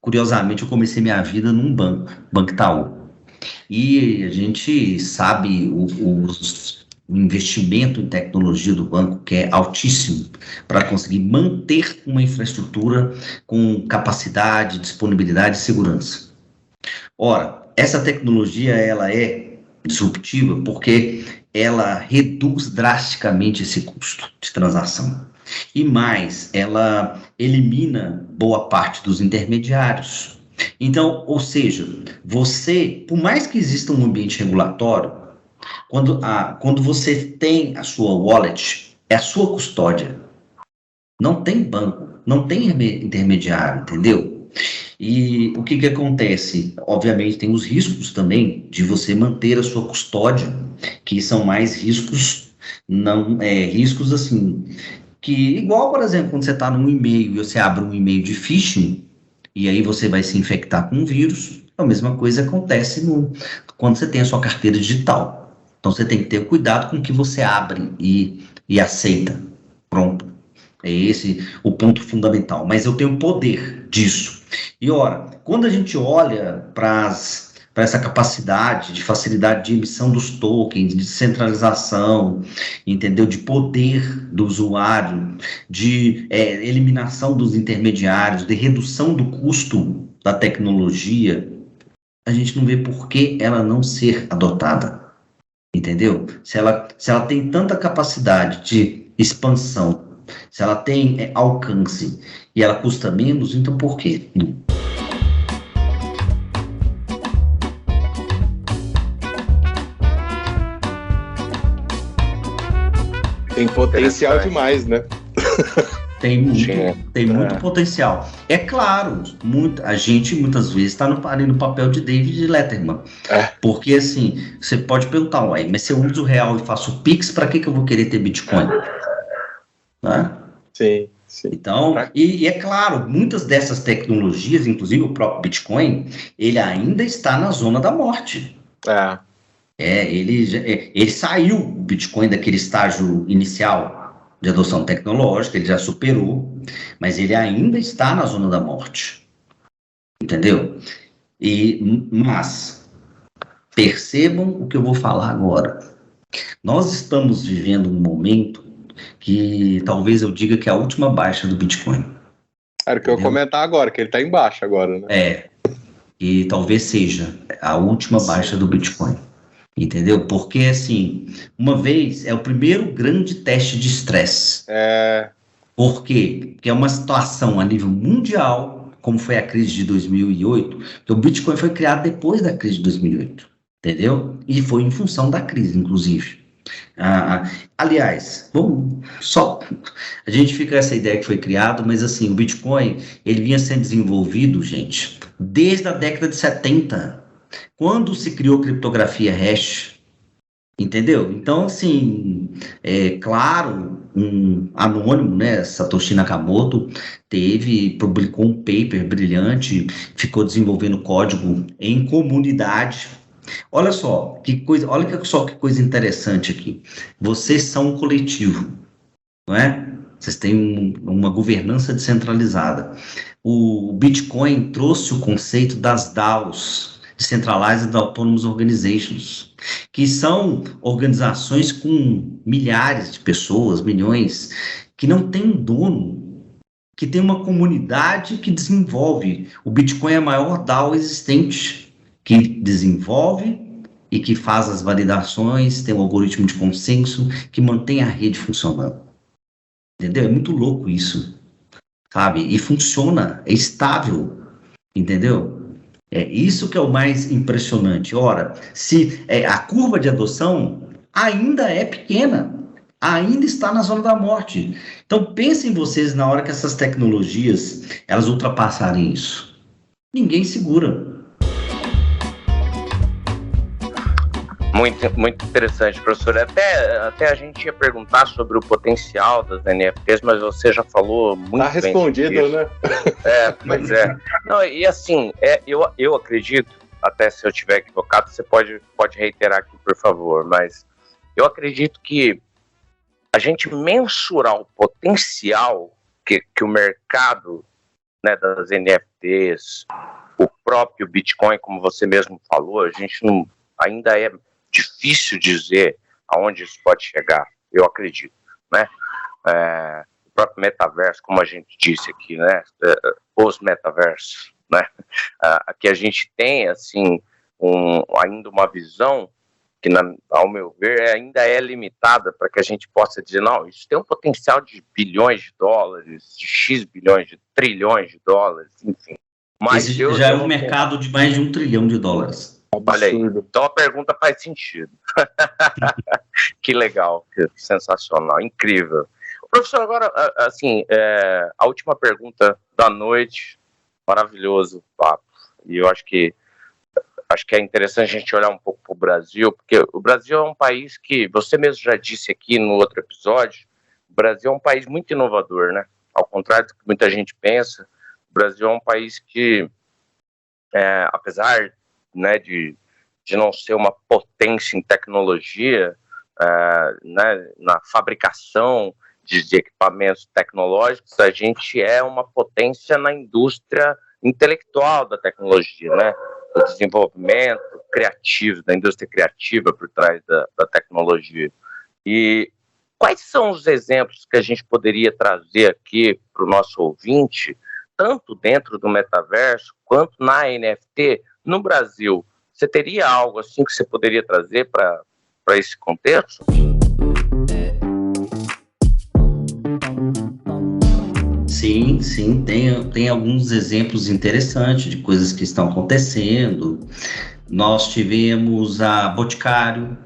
curiosamente, eu comecei minha vida num Banco Itaú. E a gente sabe o investimento em tecnologia do banco, que é altíssimo, para conseguir manter uma infraestrutura com capacidade, disponibilidade e segurança. Ora, essa tecnologia ela é disruptiva porque ela reduz drasticamente esse custo de transação. E mais, ela elimina boa parte dos intermediários. Então, ou seja, você, por mais que exista um ambiente regulatório, quando você tem a sua wallet, é a sua custódia. Não tem banco, não tem intermediário, entendeu? E o que acontece? Obviamente tem os riscos também de você manter a sua custódia, que são mais riscos, riscos assim, que igual, por exemplo, quando você está num e-mail e você abre um e-mail de phishing, e aí você vai se infectar com um vírus, a mesma coisa acontece quando você tem a sua carteira digital. Então você tem que ter cuidado com o que você abre e aceita. Pronto. É esse o ponto fundamental. Mas eu tenho poder disso. E ora, quando a gente olha para essa capacidade de facilidade de emissão dos tokens, de centralização, entendeu? De poder do usuário, de eliminação dos intermediários, de redução do custo da tecnologia, a gente não vê por que ela não ser adotada. Entendeu? Se ela tem tanta capacidade de expansão, se ela tem alcance e ela custa menos, então por quê? Tem potencial demais, né? Tem muito potencial. É claro, a gente muitas vezes está ali no papel de David Letterman. Porque assim, você pode perguntar, mas se eu uso o real e faço Pix, para que eu vou querer ter Bitcoin? Né? Sim. Então, e é claro, muitas dessas tecnologias, inclusive o próprio Bitcoin, ele ainda está na zona da morte. Ele saiu, o Bitcoin, daquele estágio inicial de adoção tecnológica, ele já superou, mas ele ainda está na zona da morte, entendeu? Mas percebam o que eu vou falar agora. Nós estamos vivendo um momento que talvez eu diga que é a última baixa do Bitcoin. Era o que eu ia comentar agora, que ele está em baixa agora, né? E talvez seja a última baixa do Bitcoin. Entendeu? Porque, assim, uma vez é o primeiro grande teste de estresse. Por quê? Porque é uma situação a nível mundial, como foi a crise de 2008, que o Bitcoin foi criado depois da crise de 2008. Entendeu? E foi em função da crise, inclusive. Aliás, a gente fica com essa ideia que foi criado, mas assim, o Bitcoin, ele vinha sendo desenvolvido, gente, desde a década de 70. Quando se criou criptografia hash, entendeu? Então, assim, claro, um anônimo, né, Satoshi Nakamoto, publicou um paper brilhante, ficou desenvolvendo código em comunidade. Olha só que coisa interessante aqui. Vocês são um coletivo, não é? Vocês têm uma governança descentralizada. O Bitcoin trouxe o conceito das DAOs, Decentralized Autonomous Organizations, que são organizações com milhares de pessoas, milhões, que não têm um dono, que tem uma comunidade que desenvolve. O Bitcoin é a maior DAO existente, que desenvolve e que faz as validações, tem um algoritmo de consenso, que mantém a rede funcionando. Entendeu? É muito louco isso, sabe? E funciona, é estável, entendeu? É isso que é o mais impressionante. Ora, se a curva de adoção ainda é pequena, ainda está na zona da morte. Então, pensem vocês na hora que essas tecnologias, elas ultrapassarem isso. Ninguém segura. Muito interessante, professor. Até a gente ia perguntar sobre o potencial das NFTs, mas você já falou muito bem. Tá respondido, né? Pois é. Não, e assim, eu acredito, até se eu estiver equivocado, você pode reiterar aqui, por favor, mas eu acredito que a gente mensurar o potencial que o mercado, né, das NFTs, o próprio Bitcoin, como você mesmo falou, a gente não, ainda é difícil dizer aonde isso pode chegar, eu acredito, né? O próprio metaverso, como a gente disse aqui, né? Os metaversos, né? Aqui a gente tem, assim, ainda uma visão que, ao meu ver, ainda é limitada para que a gente possa dizer, não, isso tem um potencial de bilhões de dólares, de X bilhões, de trilhões de dólares, enfim. Mas esse já é um mercado de mais de $1 trilhão. Olha aí, então a pergunta faz sentido. Que legal, que sensacional, incrível. Professor, agora, assim, a última pergunta da noite, maravilhoso papo, e eu acho que é interessante a gente olhar um pouco para o Brasil, porque o Brasil é um país que, você mesmo já disse aqui no outro episódio, o Brasil é um país muito inovador, né? Ao contrário do que muita gente pensa, o Brasil é um país que, apesar, né, de não ser uma potência em tecnologia, né, na fabricação de equipamentos tecnológicos, a gente é uma potência na indústria intelectual da tecnologia, né? Do desenvolvimento criativo, da indústria criativa por trás da tecnologia. E quais são os exemplos que a gente poderia trazer aqui para o nosso ouvinte, tanto dentro do metaverso quanto na NFT no Brasil? Você teria algo assim que você poderia trazer para esse contexto? Sim, tem alguns exemplos interessantes de coisas que estão acontecendo. Nós tivemos a Boticário,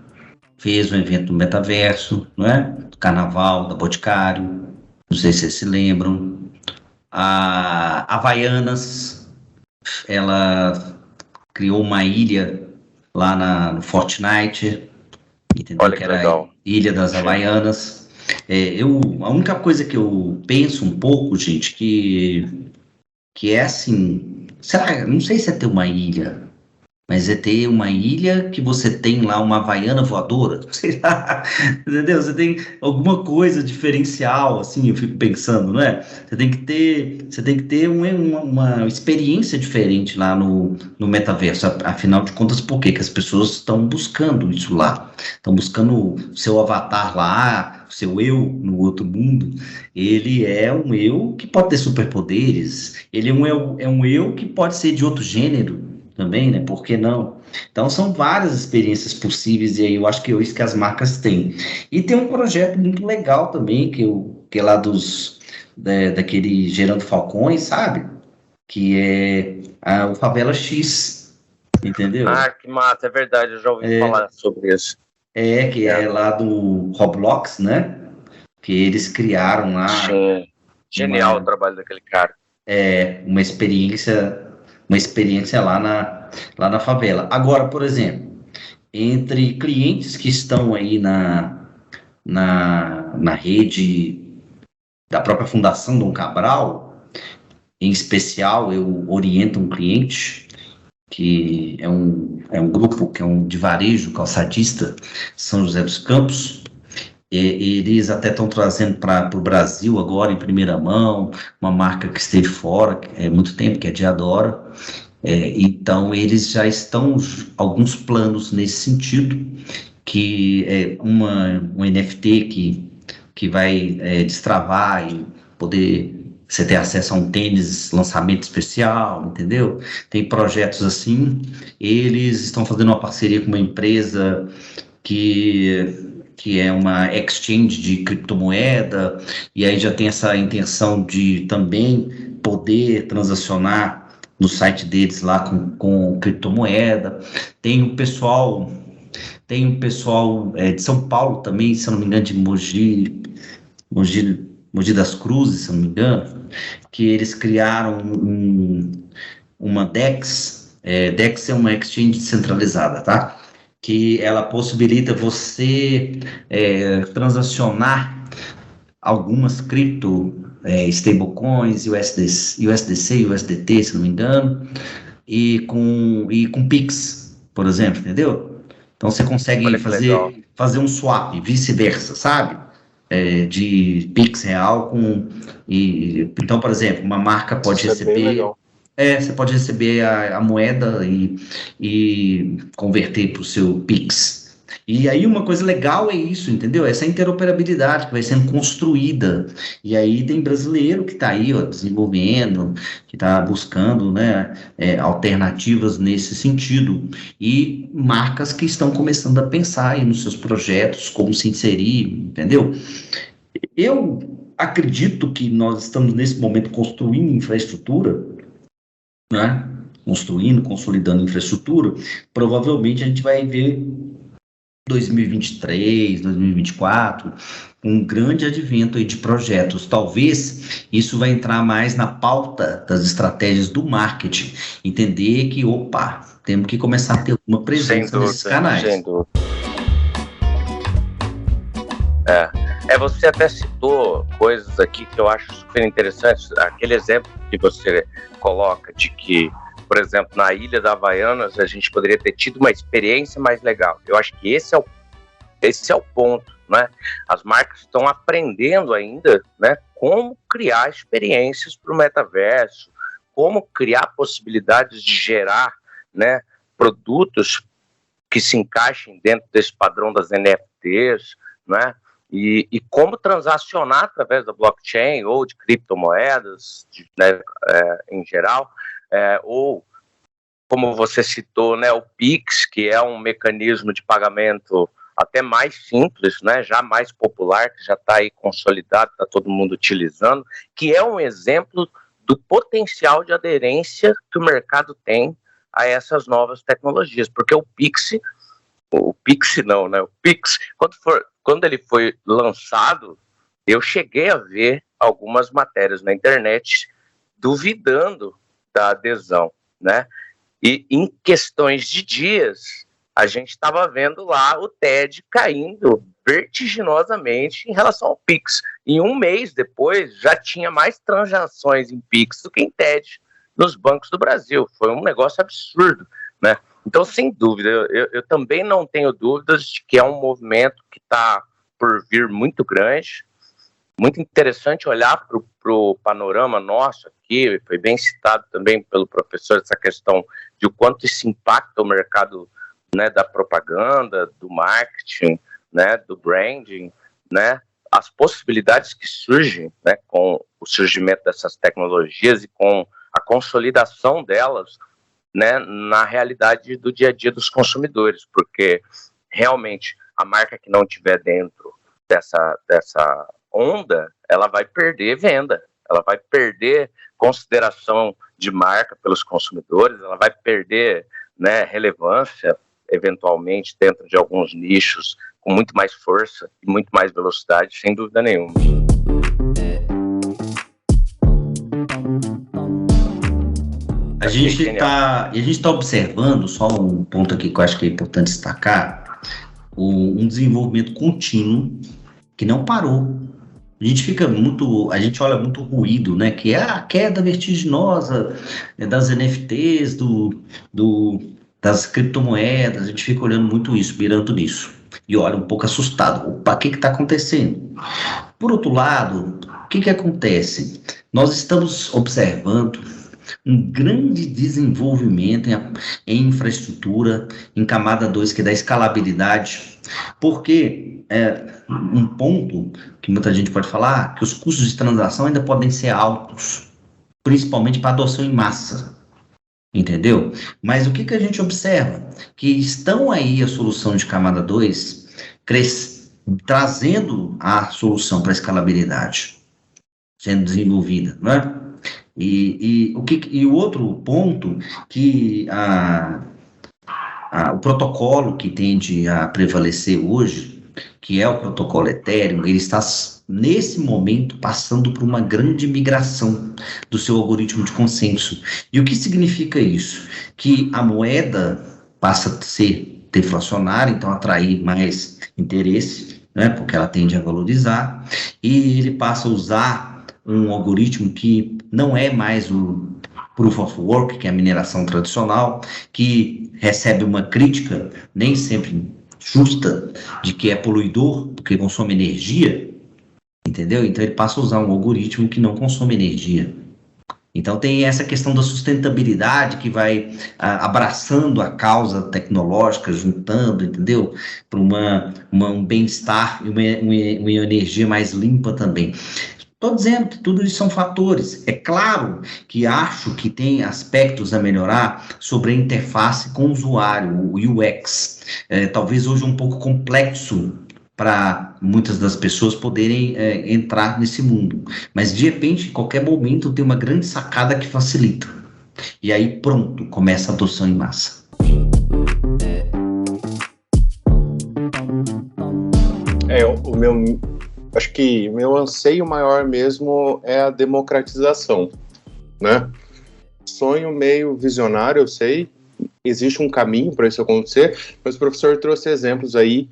fez um evento no metaverso, não é? Carnaval da Boticário, não sei se vocês se lembram. A Havaianas, ela criou uma ilha lá no Fortnite, entendeu? Olha que era legal. A Ilha das Havaianas. A única coisa que eu penso um pouco, gente, que é assim, não sei se é ter uma ilha, mas é ter uma ilha que você tem lá uma Havaiana voadora, sei lá, entendeu? Você tem alguma coisa diferencial, assim, eu fico pensando, não é? Você tem que ter uma experiência diferente lá no metaverso, afinal de contas, por quê? Que as pessoas estão buscando isso lá, estão buscando o seu avatar lá, o seu eu no outro mundo. Ele é um eu que pode ter superpoderes, ele é um eu que pode ser de outro gênero também, né? Por que não? Então, são várias experiências possíveis, e aí eu acho que é isso que as marcas têm. E tem um projeto muito legal também, que é lá daquele Gerando Falcões, sabe? Que é o Favela X, entendeu? Ah, que massa, é verdade, eu já ouvi falar sobre isso. Que é lá do Roblox, né? Que eles criaram lá... Sim. Genial o trabalho daquele cara. Uma experiência lá na favela. Agora, por exemplo, entre clientes que estão aí na rede da própria Fundação Dom Cabral, em especial, eu oriento um cliente que é um grupo que é de varejo calçadista, São José dos Campos. Eles até estão trazendo para o Brasil agora, em primeira mão, uma marca que esteve fora há muito tempo, que é Diadora. Então, eles já estão alguns planos nesse sentido, que é um NFT que vai destravar e poder você ter acesso a um tênis lançamento especial, entendeu? Tem projetos assim. Eles estão fazendo uma parceria com uma empresa que é uma exchange de criptomoeda, e aí já tem essa intenção de também poder transacionar no site deles lá com criptomoeda. Tem um pessoal de São Paulo também, se eu não me engano, de Mogi das Cruzes, se eu não me engano, que eles criaram uma DEX. DEX é uma exchange descentralizada, tá? que ela possibilita você transacionar algumas cripto, stablecoins, USDC, USDT, se não me engano, e com Pix, por exemplo, entendeu? Então você consegue fazer um swap, vice-versa, sabe? De Pix real então, por exemplo, uma marca pode receber. Você pode receber a moeda e converter para o seu Pix. E aí uma coisa legal é isso, entendeu? Essa interoperabilidade que vai sendo construída. E aí tem brasileiro que está aí, ó, desenvolvendo, que está buscando, né, alternativas nesse sentido. E marcas que estão começando a pensar aí nos seus projetos, como se inserir, entendeu? Eu acredito que nós estamos nesse momento construindo infraestrutura, né? Consolidando infraestrutura. Provavelmente a gente vai ver 2023, 2024, um grande advento aí de projetos. Talvez isso vai entrar mais na pauta das estratégias do marketing, entender que, temos que começar a ter uma presença nesses canais. Sem dúvida. Você até citou coisas aqui que eu acho super interessantes. Aquele exemplo que você coloca de que, por exemplo, na Ilha da Havaianas, a gente poderia ter tido uma experiência mais legal. Eu acho que esse é o ponto, né? As marcas estão aprendendo ainda, né, como criar experiências para o metaverso, como criar possibilidades de gerar, né, produtos que se encaixem dentro desse padrão das NFTs, né? E como transacionar através da blockchain ou de criptomoedas, né, em geral, ou, como você citou, né, o Pix, que é um mecanismo de pagamento até mais simples, né, já mais popular, que já está aí consolidado, está todo mundo utilizando, que é um exemplo do potencial de aderência que o mercado tem a essas novas tecnologias, porque o Pix, quando ele foi lançado, eu cheguei a ver algumas matérias na internet duvidando da adesão, né? E em questões de dias, a gente estava vendo lá o TED caindo vertiginosamente em relação ao Pix. Em um mês depois, já tinha mais transações em Pix do que em TED nos bancos do Brasil. Foi um negócio absurdo, né? Então, sem dúvida, eu também não tenho dúvidas de que é um movimento que está por vir muito grande, muito interessante olhar para o panorama nosso aqui, foi bem citado também pelo professor essa questão de o quanto isso impacta o mercado, né, da propaganda, do marketing, né, do branding, né, as possibilidades que surgem, né, com o surgimento dessas tecnologias e com a consolidação delas, né, na realidade do dia a dia dos consumidores, porque realmente a marca que não estiver dentro dessa onda, ela vai perder venda, ela vai perder consideração de marca pelos consumidores, ela vai perder, né, relevância, eventualmente, dentro de alguns nichos, com muito mais força e muito mais velocidade, sem dúvida nenhuma. A gente está observando, só um ponto aqui que eu acho que é importante destacar, um desenvolvimento contínuo que não parou. A gente olha muito o ruído, né, que é a queda vertiginosa, né, das NFTs, das criptomoedas, a gente fica olhando muito isso, mirando nisso, e olha um pouco assustado. Opa, o que está acontecendo? Por outro lado, o que acontece? Nós estamos observando um grande desenvolvimento em infraestrutura, em camada 2, que é da escalabilidade, porque um ponto que muita gente pode falar, que os custos de transação ainda podem ser altos, principalmente para adoção em massa, entendeu? Mas o que a gente observa? Que estão aí a solução de camada 2 trazendo a solução para a escalabilidade, sendo desenvolvida, não é? E o outro ponto que o protocolo que tende a prevalecer hoje, que é o protocolo Ethereum, ele está nesse momento passando por uma grande migração do seu algoritmo de consenso. E o que significa isso? Que a moeda passa a ser deflacionária, então atrair mais interesse, né, porque ela tende a valorizar, e ele passa a usar um algoritmo que não é mais o Proof of Work, que é a mineração tradicional, que recebe uma crítica, nem sempre justa, de que é poluidor, porque consome energia, entendeu? Então ele passa a usar um algoritmo que não consome energia. Então tem essa questão da sustentabilidade que vai abraçando a causa tecnológica, juntando, entendeu? Para um bem-estar e uma energia mais limpa também. Estou dizendo que tudo isso são fatores. É claro que acho que tem aspectos a melhorar sobre a interface com o usuário, o UX. Talvez hoje um pouco complexo para muitas das pessoas poderem entrar nesse mundo. Mas, de repente, em qualquer momento, tem uma grande sacada que facilita. E aí, pronto, começa a adoção em massa. Acho que meu anseio maior mesmo é a democratização, né? Sonho meio visionário, eu sei, existe um caminho para isso acontecer, mas o professor trouxe exemplos aí,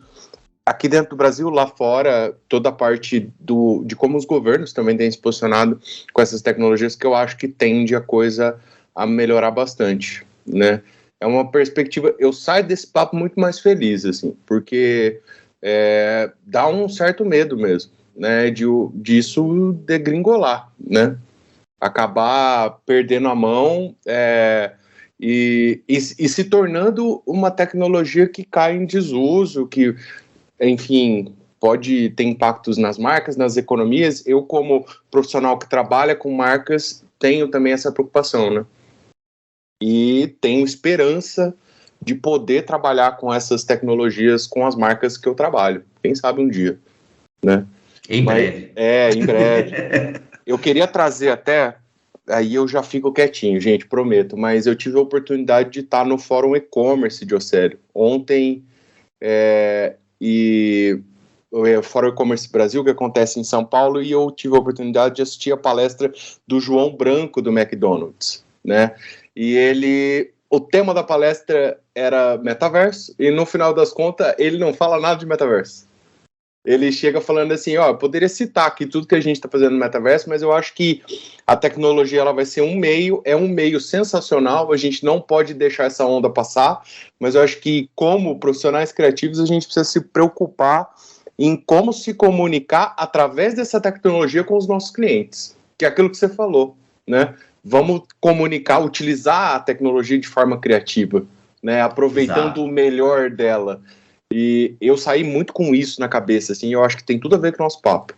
aqui dentro do Brasil, lá fora, toda a parte de como os governos também têm se posicionado com essas tecnologias, que eu acho que tende a coisa a melhorar bastante, né? É uma perspectiva, eu saio desse papo muito mais feliz, assim, porque dá um certo medo mesmo, né, disso degringolar, né, acabar perdendo a mão e se tornando uma tecnologia que cai em desuso, que, enfim, pode ter impactos nas marcas, nas economias. Eu, como profissional que trabalha com marcas, tenho também essa preocupação, né, e tenho esperança de poder trabalhar com essas tecnologias com as marcas que eu trabalho. Quem sabe um dia, né? Em breve. Em breve. Eu queria trazer até, aí eu já fico quietinho, gente, prometo, mas eu tive a oportunidade de estar no Fórum E-Commerce de Océlio ontem, e o Fórum E-Commerce Brasil, que acontece em São Paulo, e eu tive a oportunidade de assistir a palestra do João Branco, do McDonald's, né? E o tema da palestra era metaverso, e no final das contas, ele não fala nada de metaverso. Ele chega falando assim, eu poderia citar aqui tudo que a gente está fazendo no metaverso, mas eu acho que a tecnologia ela vai ser um meio sensacional, a gente não pode deixar essa onda passar, mas eu acho que como profissionais criativos a gente precisa se preocupar em como se comunicar através dessa tecnologia com os nossos clientes, que é aquilo que você falou, né? Vamos comunicar, utilizar a tecnologia de forma criativa, né? Aproveitando o melhor dela. E eu saí muito com isso na cabeça, assim, eu acho que tem tudo a ver com o nosso papo.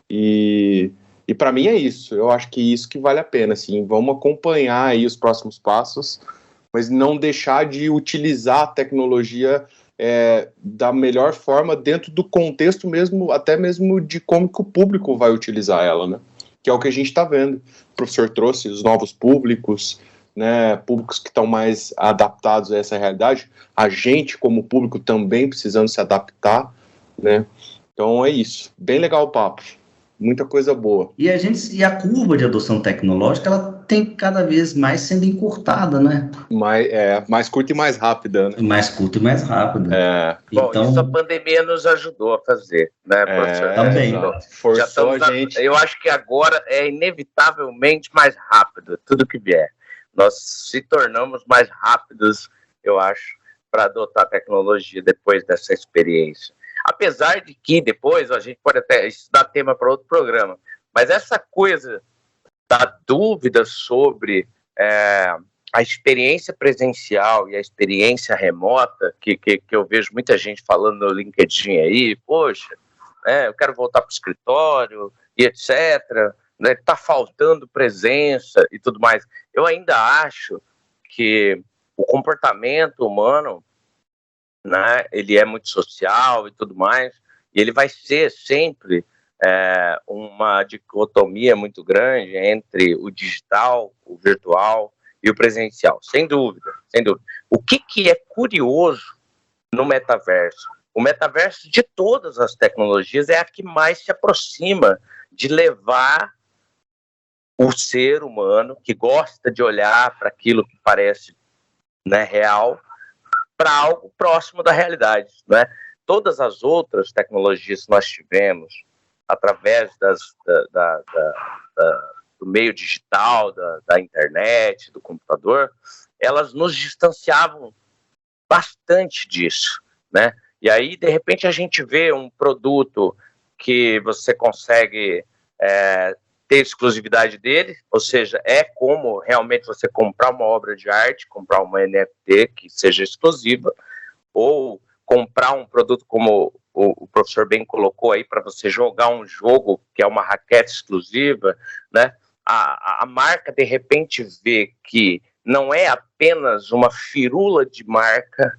E para mim é isso, eu acho que isso que vale a pena, assim, vamos acompanhar aí os próximos passos, mas não deixar de utilizar a tecnologia da melhor forma dentro do contexto mesmo, até mesmo de como que o público vai utilizar ela, né? Que é o que a gente está vendo. O professor trouxe os novos públicos, né, públicos que estão mais adaptados a essa realidade, a gente como público também precisando se adaptar, né, então é isso, bem legal o papo, muita coisa boa. E a curva de adoção tecnológica, ela tem cada vez mais sendo encurtada, né? Mais curta e mais rápida, né? Mais curta e mais rápida. Bom, isso a pandemia nos ajudou a fazer, né, professor? Também. Forçou a gente. Eu acho que agora é inevitavelmente mais rápido, tudo que vier. Nós se tornamos mais rápidos, eu acho, para adotar a tecnologia depois dessa experiência. Apesar de que depois, a gente pode até, isso dá tema para outro programa, mas essa coisa da dúvida sobre a experiência presencial e a experiência remota, que eu vejo muita gente falando no LinkedIn aí, poxa, eu quero voltar para o escritório e etc., né, tá faltando presença e tudo mais. Eu ainda acho que o comportamento humano, né, ele é muito social e tudo mais, e ele vai ser sempre uma dicotomia muito grande entre o digital, o virtual e o presencial, sem dúvida, sem dúvida. O que é curioso no metaverso? O metaverso de todas as tecnologias é a que mais se aproxima de levar o ser humano, que gosta de olhar para aquilo que parece, né, real, para algo próximo da realidade, né? Todas as outras tecnologias que nós tivemos, através do meio digital, da internet, do computador, elas nos distanciavam bastante disso, né? E aí, de repente, a gente vê um produto que você consegue ter exclusividade dele, ou seja, é como realmente você comprar uma obra de arte, comprar uma NFT que seja exclusiva, ou comprar um produto como o professor bem colocou aí, para você jogar um jogo que é uma raquete exclusiva, né? A marca, de repente, vê que não é apenas uma firula de marca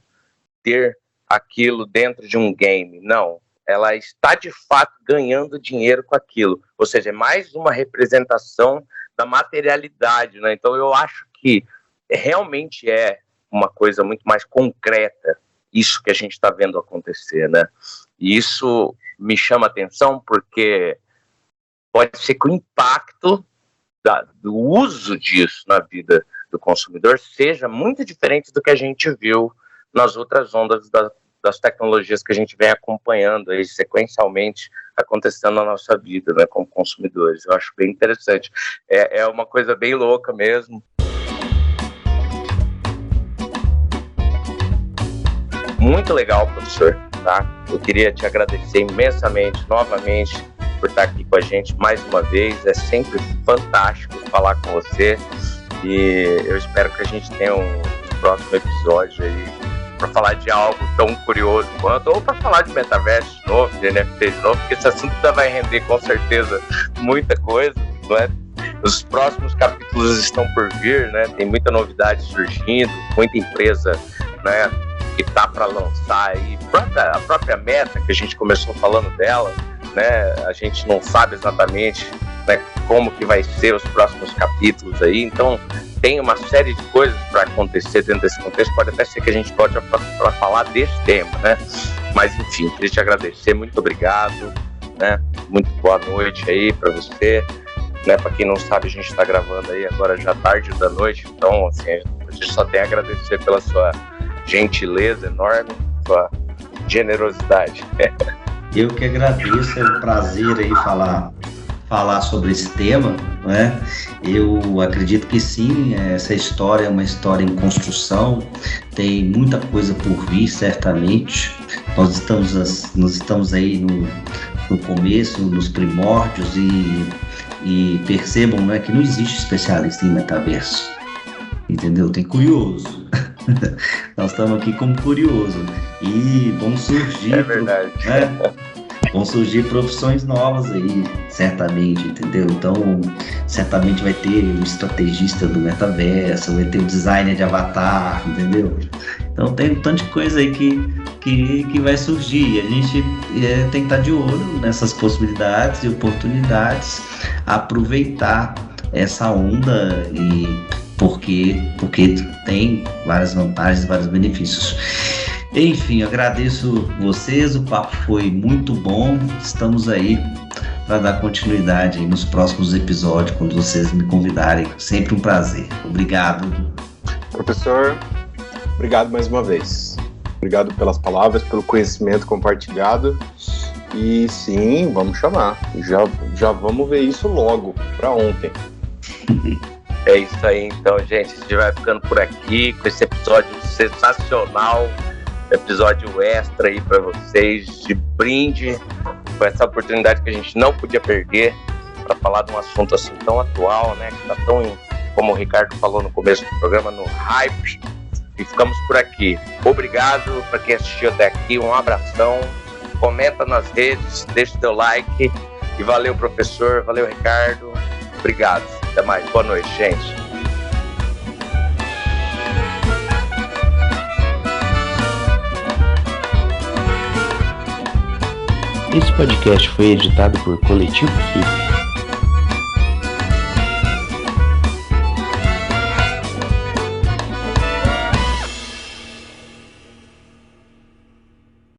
ter aquilo dentro de um game, não. Ela está, de fato, ganhando dinheiro com aquilo. Ou seja, é mais uma representação da materialidade, né? Então, eu acho que realmente é uma coisa muito mais concreta isso que a gente está vendo acontecer, né? E isso me chama a atenção porque pode ser que o impacto do uso disso na vida do consumidor seja muito diferente do que a gente viu nas outras ondas das tecnologias que a gente vem acompanhando aí sequencialmente acontecendo na nossa vida, né, como consumidores. Eu acho bem interessante. É uma coisa bem louca mesmo. Muito legal, professor, tá? Eu queria te agradecer imensamente, novamente, por estar aqui com a gente mais uma vez. É sempre fantástico falar com você e eu espero que a gente tenha um próximo episódio aí para falar de algo tão curioso quanto, ou para falar de metaverso de novo, de NFT de novo, porque esse assunto ainda vai render com certeza muita coisa, não é? Os próximos capítulos estão por vir, né? Tem muita novidade surgindo, muita empresa, né, que está para lançar aí, a própria Meta, que a gente começou falando dela, né? A gente não sabe exatamente, né, como que vai ser os próximos capítulos aí, então tem uma série de coisas para acontecer dentro desse contexto. Pode até ser que a gente pode para falar desse tema, né? Mas enfim, queria te agradecer, muito obrigado, né? Muito boa noite aí para você, né? Para quem não sabe, a gente está gravando aí agora já tarde da noite, então assim, a gente só tem a agradecer pela sua gentileza enorme, sua generosidade. Eu que agradeço, é um prazer aí falar sobre esse tema, né? Eu acredito que sim, essa história é uma história em construção, tem muita coisa por vir, certamente. Nós estamos aí no começo, nos primórdios e percebam, né, que não existe especialista em metaverso, entendeu? Tem curioso. Nós estamos aqui como curioso e vão surgir, verdade. Vão surgir profissões novas aí, certamente, entendeu? Então, certamente vai ter o estrategista do metaverso, vai ter o designer de avatar, entendeu? Então, tem um tanto de coisa aí que vai surgir. A gente tem que estar de olho nessas possibilidades e oportunidades, aproveitar essa onda porque tem várias vantagens, vários benefícios. Enfim, eu agradeço vocês, o papo foi muito bom, estamos aí para dar continuidade aí nos próximos episódios, quando vocês me convidarem, sempre um prazer. Obrigado. Professor, obrigado mais uma vez. Obrigado pelas palavras, pelo conhecimento compartilhado. E sim, vamos chamar. Já vamos ver isso logo, para ontem. É isso aí, então, gente. A gente vai ficando por aqui com esse episódio sensacional, episódio extra aí para vocês, de brinde, com essa oportunidade que a gente não podia perder para falar de um assunto assim tão atual, né? Que tá tão, como o Ricardo falou no começo do programa, no hype. E ficamos por aqui. Obrigado para quem assistiu até aqui, um abração. Comenta nas redes, deixa o teu like. E valeu, professor, valeu, Ricardo. Obrigado. Até mais. Boa noite, gente. Esse podcast foi editado por Coletivo FIP.